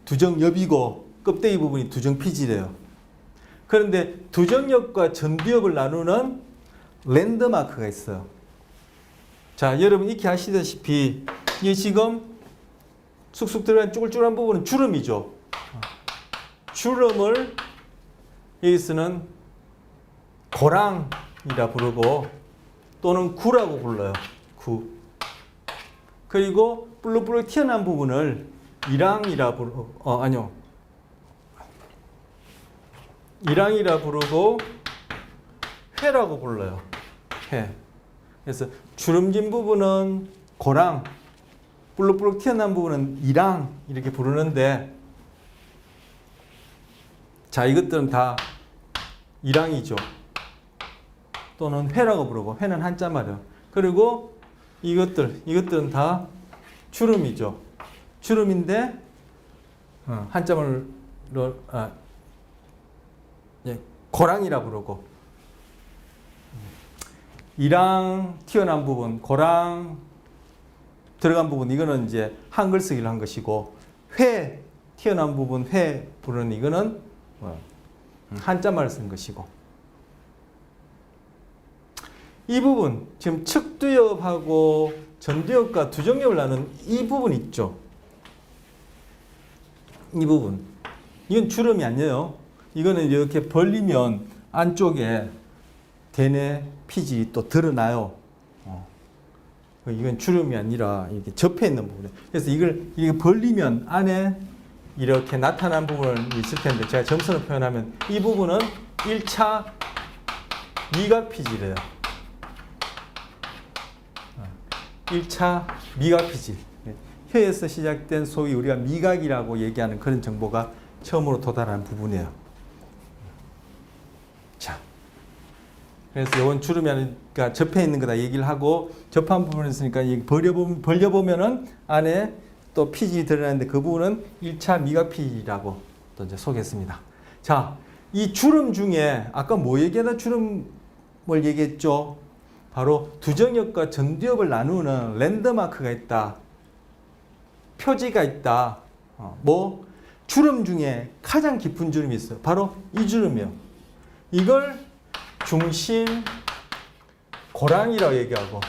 Speaker 1: 두정엽이고 껍데기 부분이 두정피질이에요. 그런데 두정엽과 전두엽을 나누는 랜드마크가 있어요. 자, 여러분 익히 아시다시피 이 지금 쑥쑥 들어간 쭈글쭈글한 부분은 주름이죠. 주름을 여기서는 고랑이라 부르고 또는 구라고 불러요. 구. 그리고 불룩불룩 튀어나온 부분을 이랑이라 부르고 이랑이라 부르고 회라고 불러요. 회. 그래서 주름진 부분은 고랑, 불룩불룩 튀어나온 부분은 이랑 이렇게 부르는데 자, 이것들은 다 이랑이죠. 또는 회라고 부르고 회는 한자 말이에요. 그리고 이것들은 다 주름이죠. 주름인데 한자말로 고랑이라 부르고 이랑 튀어나온 부분, 고랑 들어간 부분 이거는 이제 한글 쓰기를 한 것이고 회 튀어나온 부분 회 부르는 이거는 한자말을 쓴 것이고 이 부분 지금 척두엽하고 전두엽과 두정엽을 나눈 이 부분 있죠. 이 부분 이건 주름이 아니에요. 이거는 이렇게 벌리면 안쪽에 대뇌 피질이 또 드러나요. 이건 주름이 아니라 이렇게 접해 있는 부분이에요. 그래서 이걸 이렇게 벌리면 안에 이렇게 나타난 부분은 있을 텐데 제가 점선을 표현하면 이 부분은 1차 미각 피질이에요. 1차 미각 피질. 혀에서 시작된 소위 우리가 미각이라고 얘기하는 그런 정보가 처음으로 도달하는 부분이에요. 자, 그래서 이건 주름이 아니니까 접해 있는 거다 얘기를 하고 접한 부분이 있으니까 벌려보면은 안에 또 피질이 드러나는데 그 부분은 1차 미각 피질이라고 또 이제 소개했습니다. 자, 이 주름 중에 아까 뭐 얘기하다 주름을 얘기했죠? 바로 두정엽과 전두엽을 나누는 랜드마크가 있다. 표지가 있다. 뭐 주름 중에 가장 깊은 주름이 있어요. 바로 이 주름이요. 이걸 중심 고랑이라고 얘기하고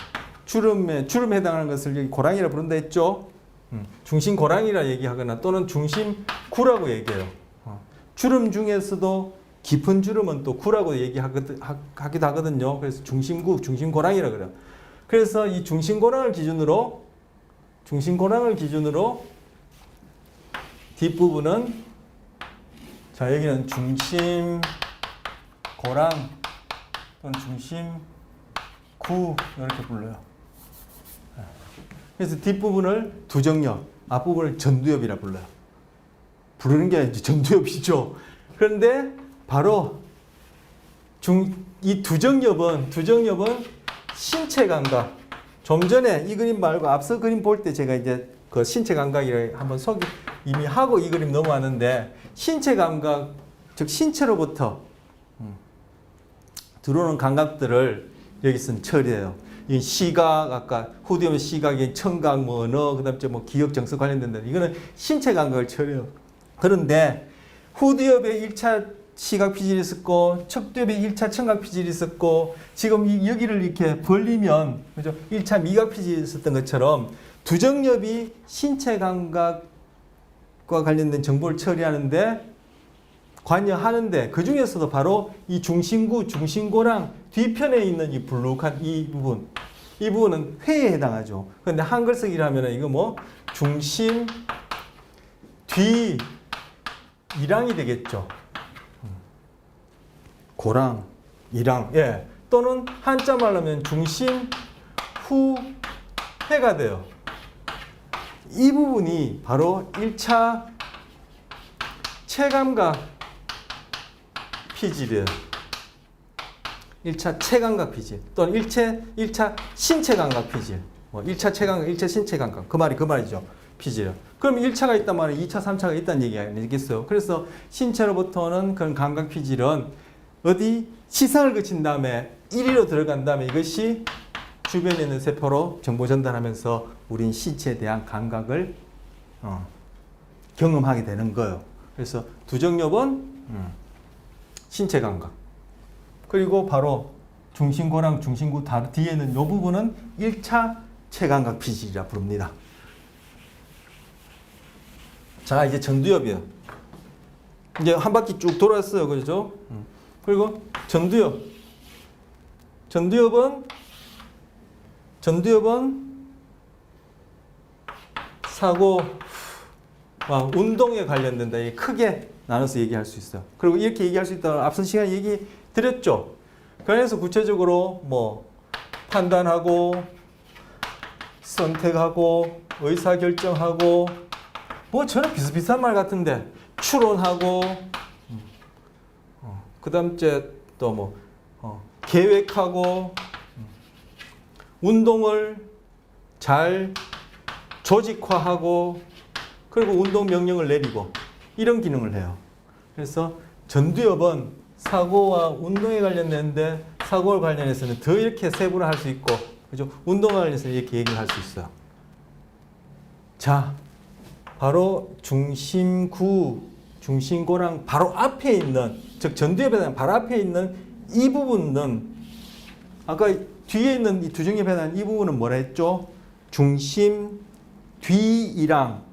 Speaker 1: 주름에 해당하는 것을 여기 고랑이라 부른다 했죠. 중심 고랑이라 얘기하거나 또는 중심 구라고 얘기해요. 주름 중에서도 깊은 주름은 또 구라고 얘기하기도 하거든요. 그래서 중심구, 중심고랑이라 그래요. 그래서 이 중심고랑을 기준으로 뒷부분은 자 여기는 중심고랑 또는 중심구 이렇게 불러요. 그래서 뒷부분을 두정엽, 앞부분을 전두엽이라 불러요. 부르는 게 아니지 전두엽이죠. 그런데 바로 이 두정엽은 신체 감각. 좀 전에 이 그림 말고 앞서 그림 볼 때 제가 이제 그 신체 감각이라 한번 이미 하고 이 그림 넘어왔는데 신체 감각, 즉 신체로부터 들어오는 감각들을 여기서는 처리해요. 이 시각, 아까 후두엽 시각의 청각, 뭐 언어, 그다음에 뭐 기억, 정서 관련된다. 이거는 신체 감각을 처리해요. 그런데 후두엽에 1차 시각 피질이 있었고 척두엽에 1차 청각 피질이 있었고 지금 여기를 이렇게 벌리면 그죠? 1차 미각 피질이 있었던 것처럼 두정엽이 신체 감각과 관련된 정보를 처리하는데 관여하는데 그 중에서도 바로 이 중심구, 중심고랑 뒤편에 있는 이 불룩한 이 부분은 회에 해당하죠. 그런데 한글 쓰기라면 이거 뭐 중심 뒤 이랑이 되겠죠. 고랑, 이랑, 예. 또는 한자 말하면 중심 후 회가 돼요. 이 부분이 바로 1차 체감각 피질이에요. 1차 체감각 피질 또는 1차 신체 감각 피질. 뭐 1차 체감각, 1차 신체 감각. 그 말이죠. 피질. 그럼 1차가 있단 말은 2차, 3차가 있다는 얘기 아니겠어요? 그래서 신체로부터는 그런 감각 피질은 어디 시상을 거친 다음에 1위로 들어간 다음에 이것이 주변에 있는 세포로 정보 전달하면서 우린 신체에 대한 감각을 경험하게 되는 거예요. 그래서 두정엽은 신체 감각. 그리고 바로 중심고랑 중심구 뒤에는 이 부분은 1차 체감각 피질이라 부릅니다. 자, 이제 전두엽이에요. 이제 한 바퀴 쭉 돌았어요. 그렇죠? 그리고 전두엽은 사고, 운동에 관련된다. 크게 나눠서 얘기할 수 있어요. 그리고 이렇게 얘기할 수 있다는 앞선 시간에 얘기 드렸죠. 그래서 구체적으로 뭐 판단하고 선택하고 의사결정하고 뭐 전혀 비슷비슷한 말 같은데 추론하고 그 다음 또 뭐 계획하고 운동을 잘 조직화하고 그리고 운동 명령을 내리고 이런 기능을 해요. 그래서 전두엽은 사고와 운동에 관련되는데 사고와 관련해서는 더 이렇게 세분화할 수 있고 그죠? 운동과 관련해서 이렇게 얘기를 할 수 있어요. 자, 바로 중심구, 중심고랑 바로 앞에 있는 즉 전두엽에 대한 바로 앞에 있는 이 부분은 아까 뒤에 있는 이 두정엽에 대한 이 부분은 뭐라 했죠? 중심 뒤이랑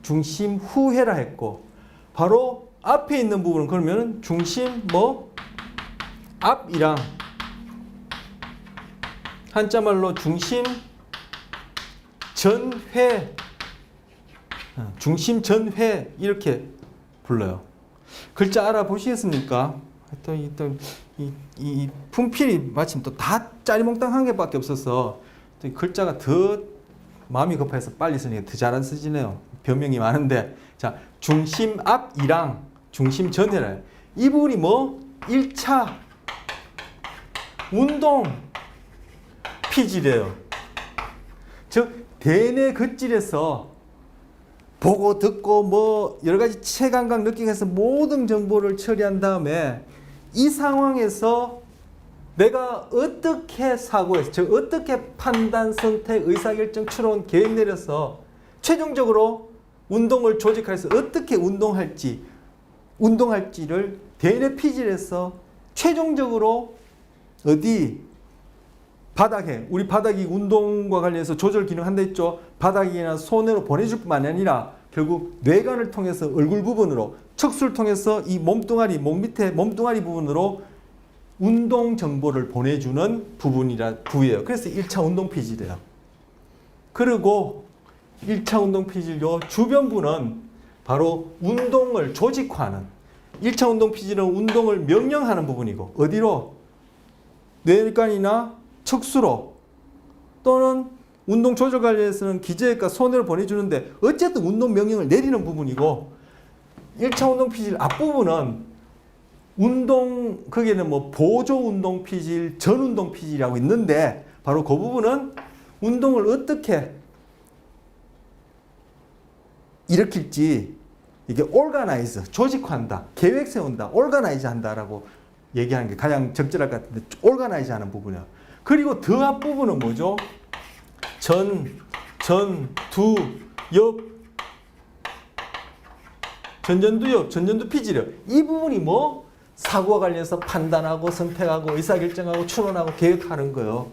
Speaker 1: 중심 후회라 했고 바로 앞에 있는 부분은 그러면 중심 앞이랑 한자말로 중심 전회 중심전회 이렇게 불러요. 글자 알아보시겠습니까? 이 분필이 마침 또 다 짜리몽땅 한 개밖에 없어서 또 글자가 더 마음이 급해서 빨리 쓰니까 더 잘 안 쓰지네요. 변명이 많은데 자 중심 앞이랑 중심 전회라 이 부분이 1차 운동 피질이에요. 즉 대뇌 겉질에서 보고 듣고 여러 가지 체감각 느끼면서 모든 정보를 처리한 다음에 이 상황에서 내가 어떻게 사고해서, 즉 어떻게 판단, 선택, 의사결정, 추론, 계획 내려서 최종적으로 운동을 조직해서 어떻게 운동할지를 대뇌 피질에서 최종적으로 어디 바닥에, 우리 바닥이 운동과 관련해서 조절 기능 한다 했죠. 바닥이나 손으로 보내줄 뿐만 아니라 결국 뇌관을 통해서 얼굴 부분으로, 척수를 통해서 이 몸뚱아리, 몸 밑에 몸뚱아리 부분으로 운동 정보를 보내주는 부위예요. 그래서 1차 운동 피질이에요. 그리고 1차 운동 피질 요 주변부는 바로 운동을 조직화하는, 1차 운동 피질은 운동을 명령하는 부분이고, 어디로? 뇌관이나 척수로, 또는 운동 조절 관련해서는 기저귀과 손으로 보내주는데 어쨌든 운동 명령을 내리는 부분이고, 1차 운동 피질 앞부분은 거기에는 뭐 보조 운동 피질, 전 운동 피질이라고 있는데, 바로 그 부분은 운동을 어떻게 일으킬지, 이게 organize, 조직화한다, 계획 세운다, organize 한다라고 얘기하는 게 가장 적절할 것 같은데, organize 하는 부분이에요. 그리고 더 앞부분은 뭐죠? 전전두 피질이요. 이 부분이 뭐? 사고와 관련해서 판단하고 선택하고 의사결정하고 추론하고 계획하는 거예요.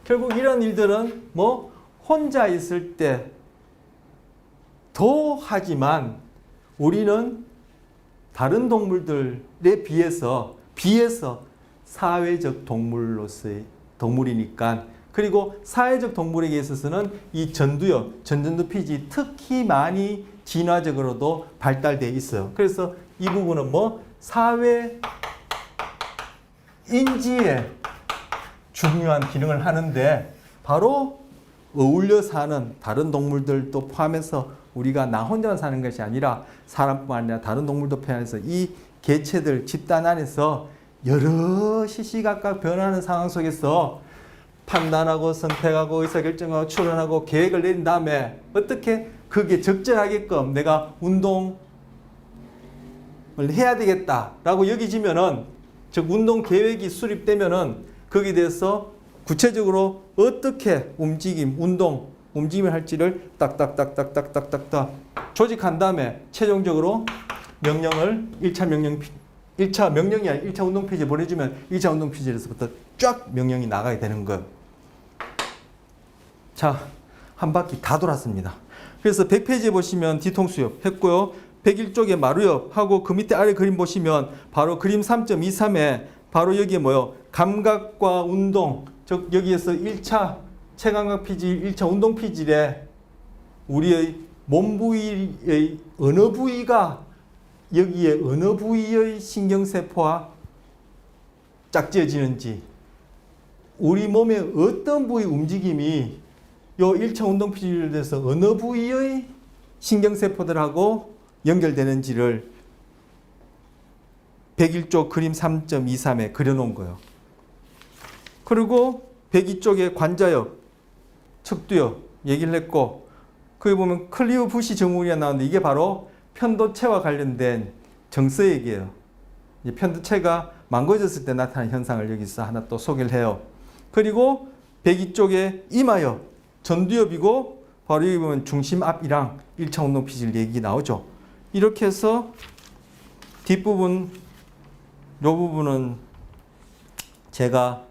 Speaker 1: 결국 이런 일들은 뭐 혼자 있을 때도 하지만 우리는 다른 동물들에 비해서 사회적 동물이니까, 그리고 사회적 동물에게 있어서는 이 전전두 피질이 특히 많이 진화적으로도 발달되어 있어요. 그래서 이 부분은 뭐 사회 인지에 중요한 기능을 하는데, 바로 어울려 사는 다른 동물들도 포함해서 우리가 나 혼자만 사는 것이 아니라 사람뿐만 아니라 다른 동물도 포함해서 이 개체들 집단 안에서 여러 시시각각 변하는 상황 속에서 판단하고 선택하고 의사결정하고 추론하고 계획을 내린 다음에 어떻게 그게 적절하게끔 내가 운동을 해야 되겠다라고 여기지면은, 즉 운동 계획이 수립되면은 거기에 대해서 구체적으로 어떻게 움직임을 할지를 딱딱딱딱딱딱딱 조직한 다음에 최종적으로 명령을 1차 명령이 아니라 1차 운동 피지에 보내주면 1차 운동 피지에서부터 쫙 명령이 나가야 되는 거예요. 자, 한 바퀴 다 돌았습니다. 그래서 100페이지에 보시면 뒤통수엽 했고요. 101쪽에 마루엽 하고 그 밑에 아래 그림 보시면 바로 그림 3.23에 바로 여기에 뭐요? 감각과 운동, 즉 여기에서 1차 체감각 피질, 1차 운동 피질에 우리의 몸 부위의 어느 부위가, 여기에 어느 부위의 신경세포와 짝지어지는지, 우리 몸의 어떤 부위 움직임이 요 1차 운동 피질에 대해서 어느 부위의 신경세포들하고 연결되는지를 101쪽 그림 3.23에 그려놓은 거예요. 그리고 102쪽에 관자엽, 척두엽 얘기를 했고, 거기 보면 클리오 부시 정우리가 나오는데 이게 바로 편도체와 관련된 정서 얘기예요. 편도체가 망가졌을 때 나타나는 현상을 여기서 하나 또 소개를 해요. 그리고 102쪽에 이마엽, 전두엽이고 바로 여기 보면 중심 앞이랑 1차 운동 피질 얘기 나오죠. 이렇게 해서 뒷부분, 요 부분은 제가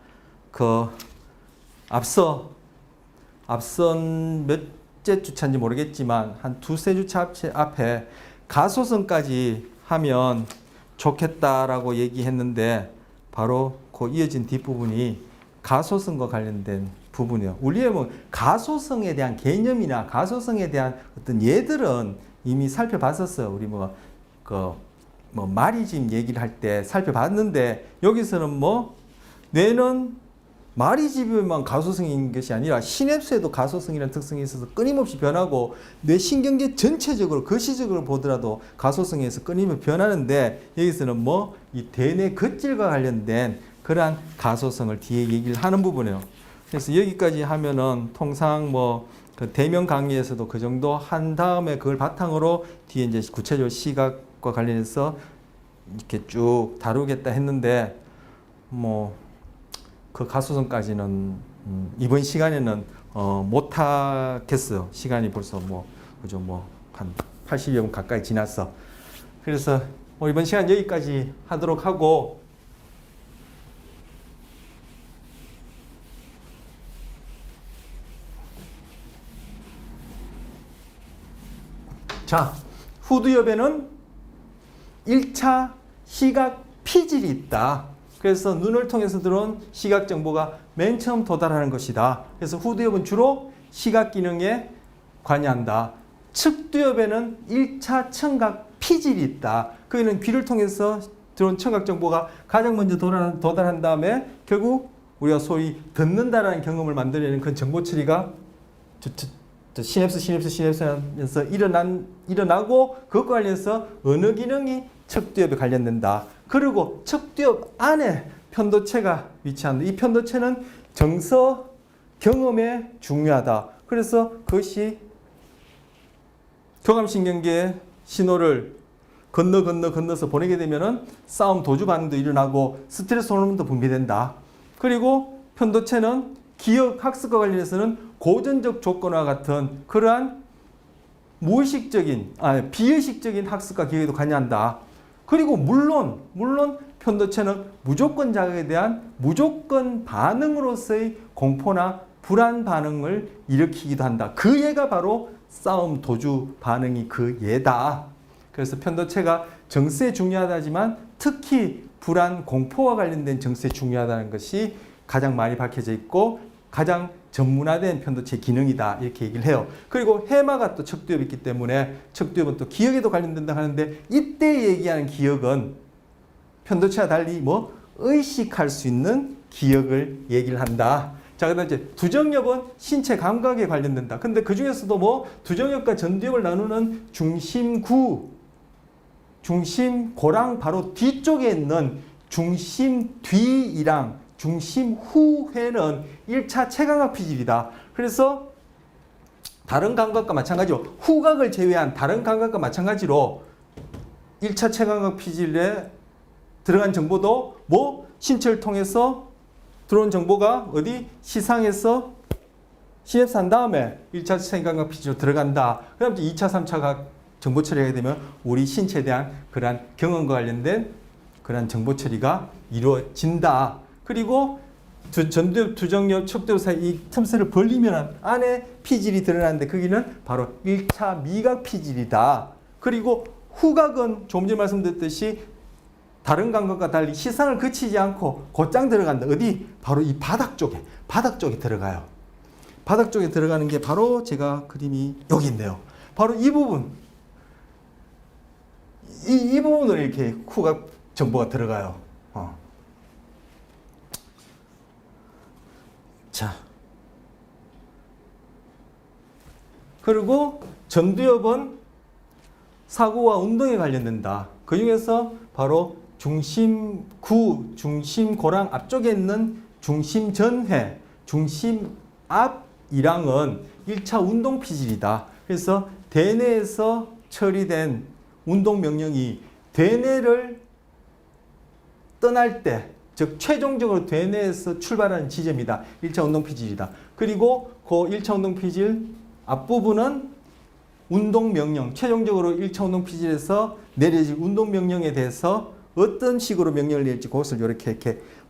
Speaker 1: 그 앞선 몇째 주차인지 모르겠지만 한 두세 주차 앞에 가소성까지 하면 좋겠다라고 얘기했는데, 바로 그 이어진 뒷부분이 가소성과 관련된 부분이에요. 우리의 뭐 가소성에 대한 개념이나 가소성에 대한 어떤 예들은 이미 살펴봤었어요. 우리 마리즘 얘기를 할 때 살펴봤는데, 여기서는 뭐 뇌는 마리즘에만 가소성이 있는 것이 아니라 시냅스에도 가소성이라는 특성이 있어서 끊임없이 변하고, 뇌 신경계 전체적으로 거시적으로 보더라도 가소성에서 끊임없이 변하는데, 여기서는 뭐 이 대뇌 겉질과 관련된 그러한 가소성을 뒤에 얘기를 하는 부분이에요. 그래서 여기까지 하면은 통상 뭐 그 대면 강의에서도 그 정도 한 다음에 그걸 바탕으로 뒤에 이제 구체적으로 시각과 관련해서 이렇게 쭉 다루겠다 했는데, 뭐 그 가소성까지는 이번 시간에는 못하겠어요. 시간이 벌써 뭐 그죠 뭐 한 80여 분 가까이 지났어. 그래서 뭐 이번 시간 여기까지 하도록 하고 자 후두엽에는 1차 시각 피질이 있다. 그래서 눈을 통해서 들어온 시각 정보가 맨 처음 도달하는 것이다. 그래서 후두엽은 주로 시각 기능에 관여한다. 측두엽에는 1차 청각 피질이 있다. 거기는 귀를 통해서 들어온 청각 정보가 가장 먼저 도달한 다음에 결국 우리가 소위 듣는다라는 경험을 만들어내는 그 정보 처리가 시냅스 하면서 일어나고 그것과 관련해서 언어 기능이 척두엽에 관련된다. 그리고 척두엽 안에 편도체가 위치한다. 이 편도체는 정서 경험에 중요하다. 그래서 그것이 교감신경계의 신호를 건너서 보내게 되면은 싸움 도주 반응도 일어나고 스트레스 호르몬도 분비된다. 그리고 편도체는 기억 학습과 관련해서는 고전적 조건과 같은 그러한 비의식적인 학습과 기억에도 관여한다. 그리고 물론 편도체는 무조건 자극에 대한 무조건 반응으로서의 공포나 불안 반응을 일으키기도 한다. 그 예가 바로 싸움 도주 반응이 그 예다. 그래서 편도체가 정서에 중요하다지만 특히 불안 공포와 관련된 정서에 중요하다는 것이 가장 많이 밝혀져 있고 가장 전문화된 편도체 기능이다 이렇게 얘기를 해요. 그리고 해마가 또 척두엽이 있기 때문에 척두엽은 또 기억에도 관련된다 하는데 이때 얘기하는 기억은 편도체와 달리 뭐 의식할 수 있는 기억을 얘기를 한다. 자, 그다음 이제 두정엽은 신체 감각에 관련된다. 근데 그 중에서도 뭐 두정엽과 전두엽을 나누는 중심고랑 바로 뒤쪽에 있는 중심뒤이랑 중심후회는 1차 체감각 피질이다. 그래서 다른 감각과 마찬가지로 후각을 제외한 다른 감각과 마찬가지로 1차 체감각 피질에 들어간 정보도 뭐 신체를 통해서 들어온 정보가 어디 시상에서 시냅스한 다음에 1차 체감각 피질로 들어간다. 그 다음 2차, 3차 정보 처리하게 되면 우리 신체에 대한 그러한 경험과 관련된 그러한 정보 처리가 이루어진다. 그리고 전두엽, 두정엽, 척두엽 사이 이 틈새를 벌리면 안에 피질이 드러나는데 거기는 바로 1차 미각 피질이다. 그리고 후각은 조금 전에 말씀드렸듯이 다른 감각과 달리 시선을 그치지 않고 곧장 들어간다. 어디? 바로 이 바닥 쪽에 들어가요. 바닥 쪽에 들어가는 게 바로 제가 그림이 여기 있네요. 바로 이 부분. 이 부분으로 이렇게 후각 정보가 들어가요. 자. 그리고 전두엽은 사고와 운동에 관련된다. 그 중에서 바로 중심고랑 앞쪽에 있는 중심전회, 중심앞이랑은 1차 운동 피질이다. 그래서 대뇌에서 처리된 운동 명령이 대뇌를 떠날 때, 즉 최종적으로 대뇌에서 출발하는 지점이다. 1차 운동 피질이다. 그리고 그 1차 운동 피질 앞부분은 운동 명령, 최종적으로 1차 운동 피질에서 내려질 운동 명령에 대해서 어떤 식으로 명령을 내릴지 그것을 이렇게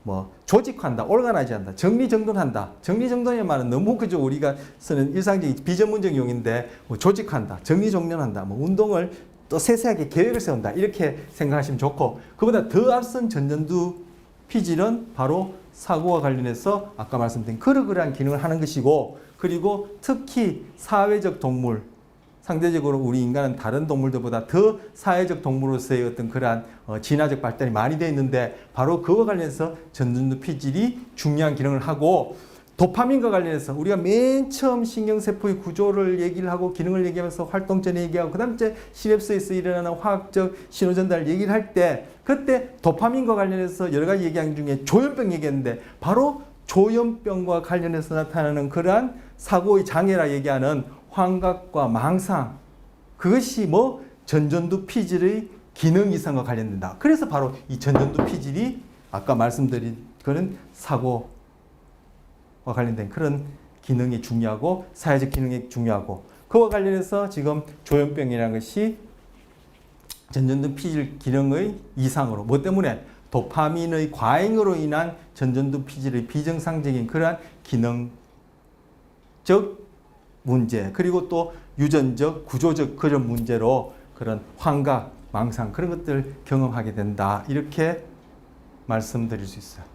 Speaker 1: 뭐 조직한다, 올가나이즈한다, 정리정돈한다. 정리정돈의 말은 너무 그저 우리가 쓰는 일상적인 비전문적 용인데 뭐 조직한다, 정리정돈한다, 뭐 운동을 또 세세하게 계획을 세운다 이렇게 생각하시면 좋고 그보다 더 앞선 전전두 피질은 바로 사고와 관련해서 아까 말씀드린 그러한 기능을 하는 것이고 그리고 특히 사회적 동물 상대적으로 우리 인간은 다른 동물들보다 더 사회적 동물로서의 어떤 그러한 진화적 발달이 많이 되어 있는데 바로 그와 관련해서 전전두 피질이 중요한 기능을 하고 도파민과 관련해서 우리가 맨 처음 신경세포의 구조를 얘기를 하고 기능을 얘기하면서 활동전에 얘기하고 그 다음에 시냅스에서 일어나는 화학적 신호전달을 얘기를 할 때 그때 도파민과 관련해서 여러 가지 얘기한 중에 조현병 얘기했는데 바로 조현병과 관련해서 나타나는 그러한 사고의 장애라 얘기하는 환각과 망상 그것이 뭐 전전두 피질의 기능 이상과 관련된다. 그래서 바로 이 전전두 피질이 아까 말씀드린 그런 사고와 관련된 그런 기능이 중요하고 사회적 기능이 중요하고 그와 관련해서 지금 조현병이라는 것이 전전두 피질 기능의 이상으로 뭐 때문에 도파민의 과잉으로 인한 전전두 피질의 비정상적인 그러한 기능적 문제 그리고 또 유전적 구조적 그런 문제로 그런 환각, 망상 그런 것들 경험하게 된다 이렇게 말씀드릴 수 있어요.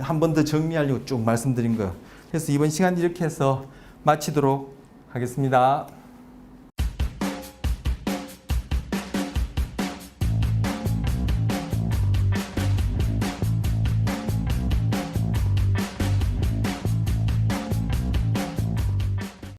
Speaker 1: 한 번 더 정리하려고 쭉 말씀드린 거예요. 그래서 이번 시간 이렇게 해서 마치도록 하겠습니다.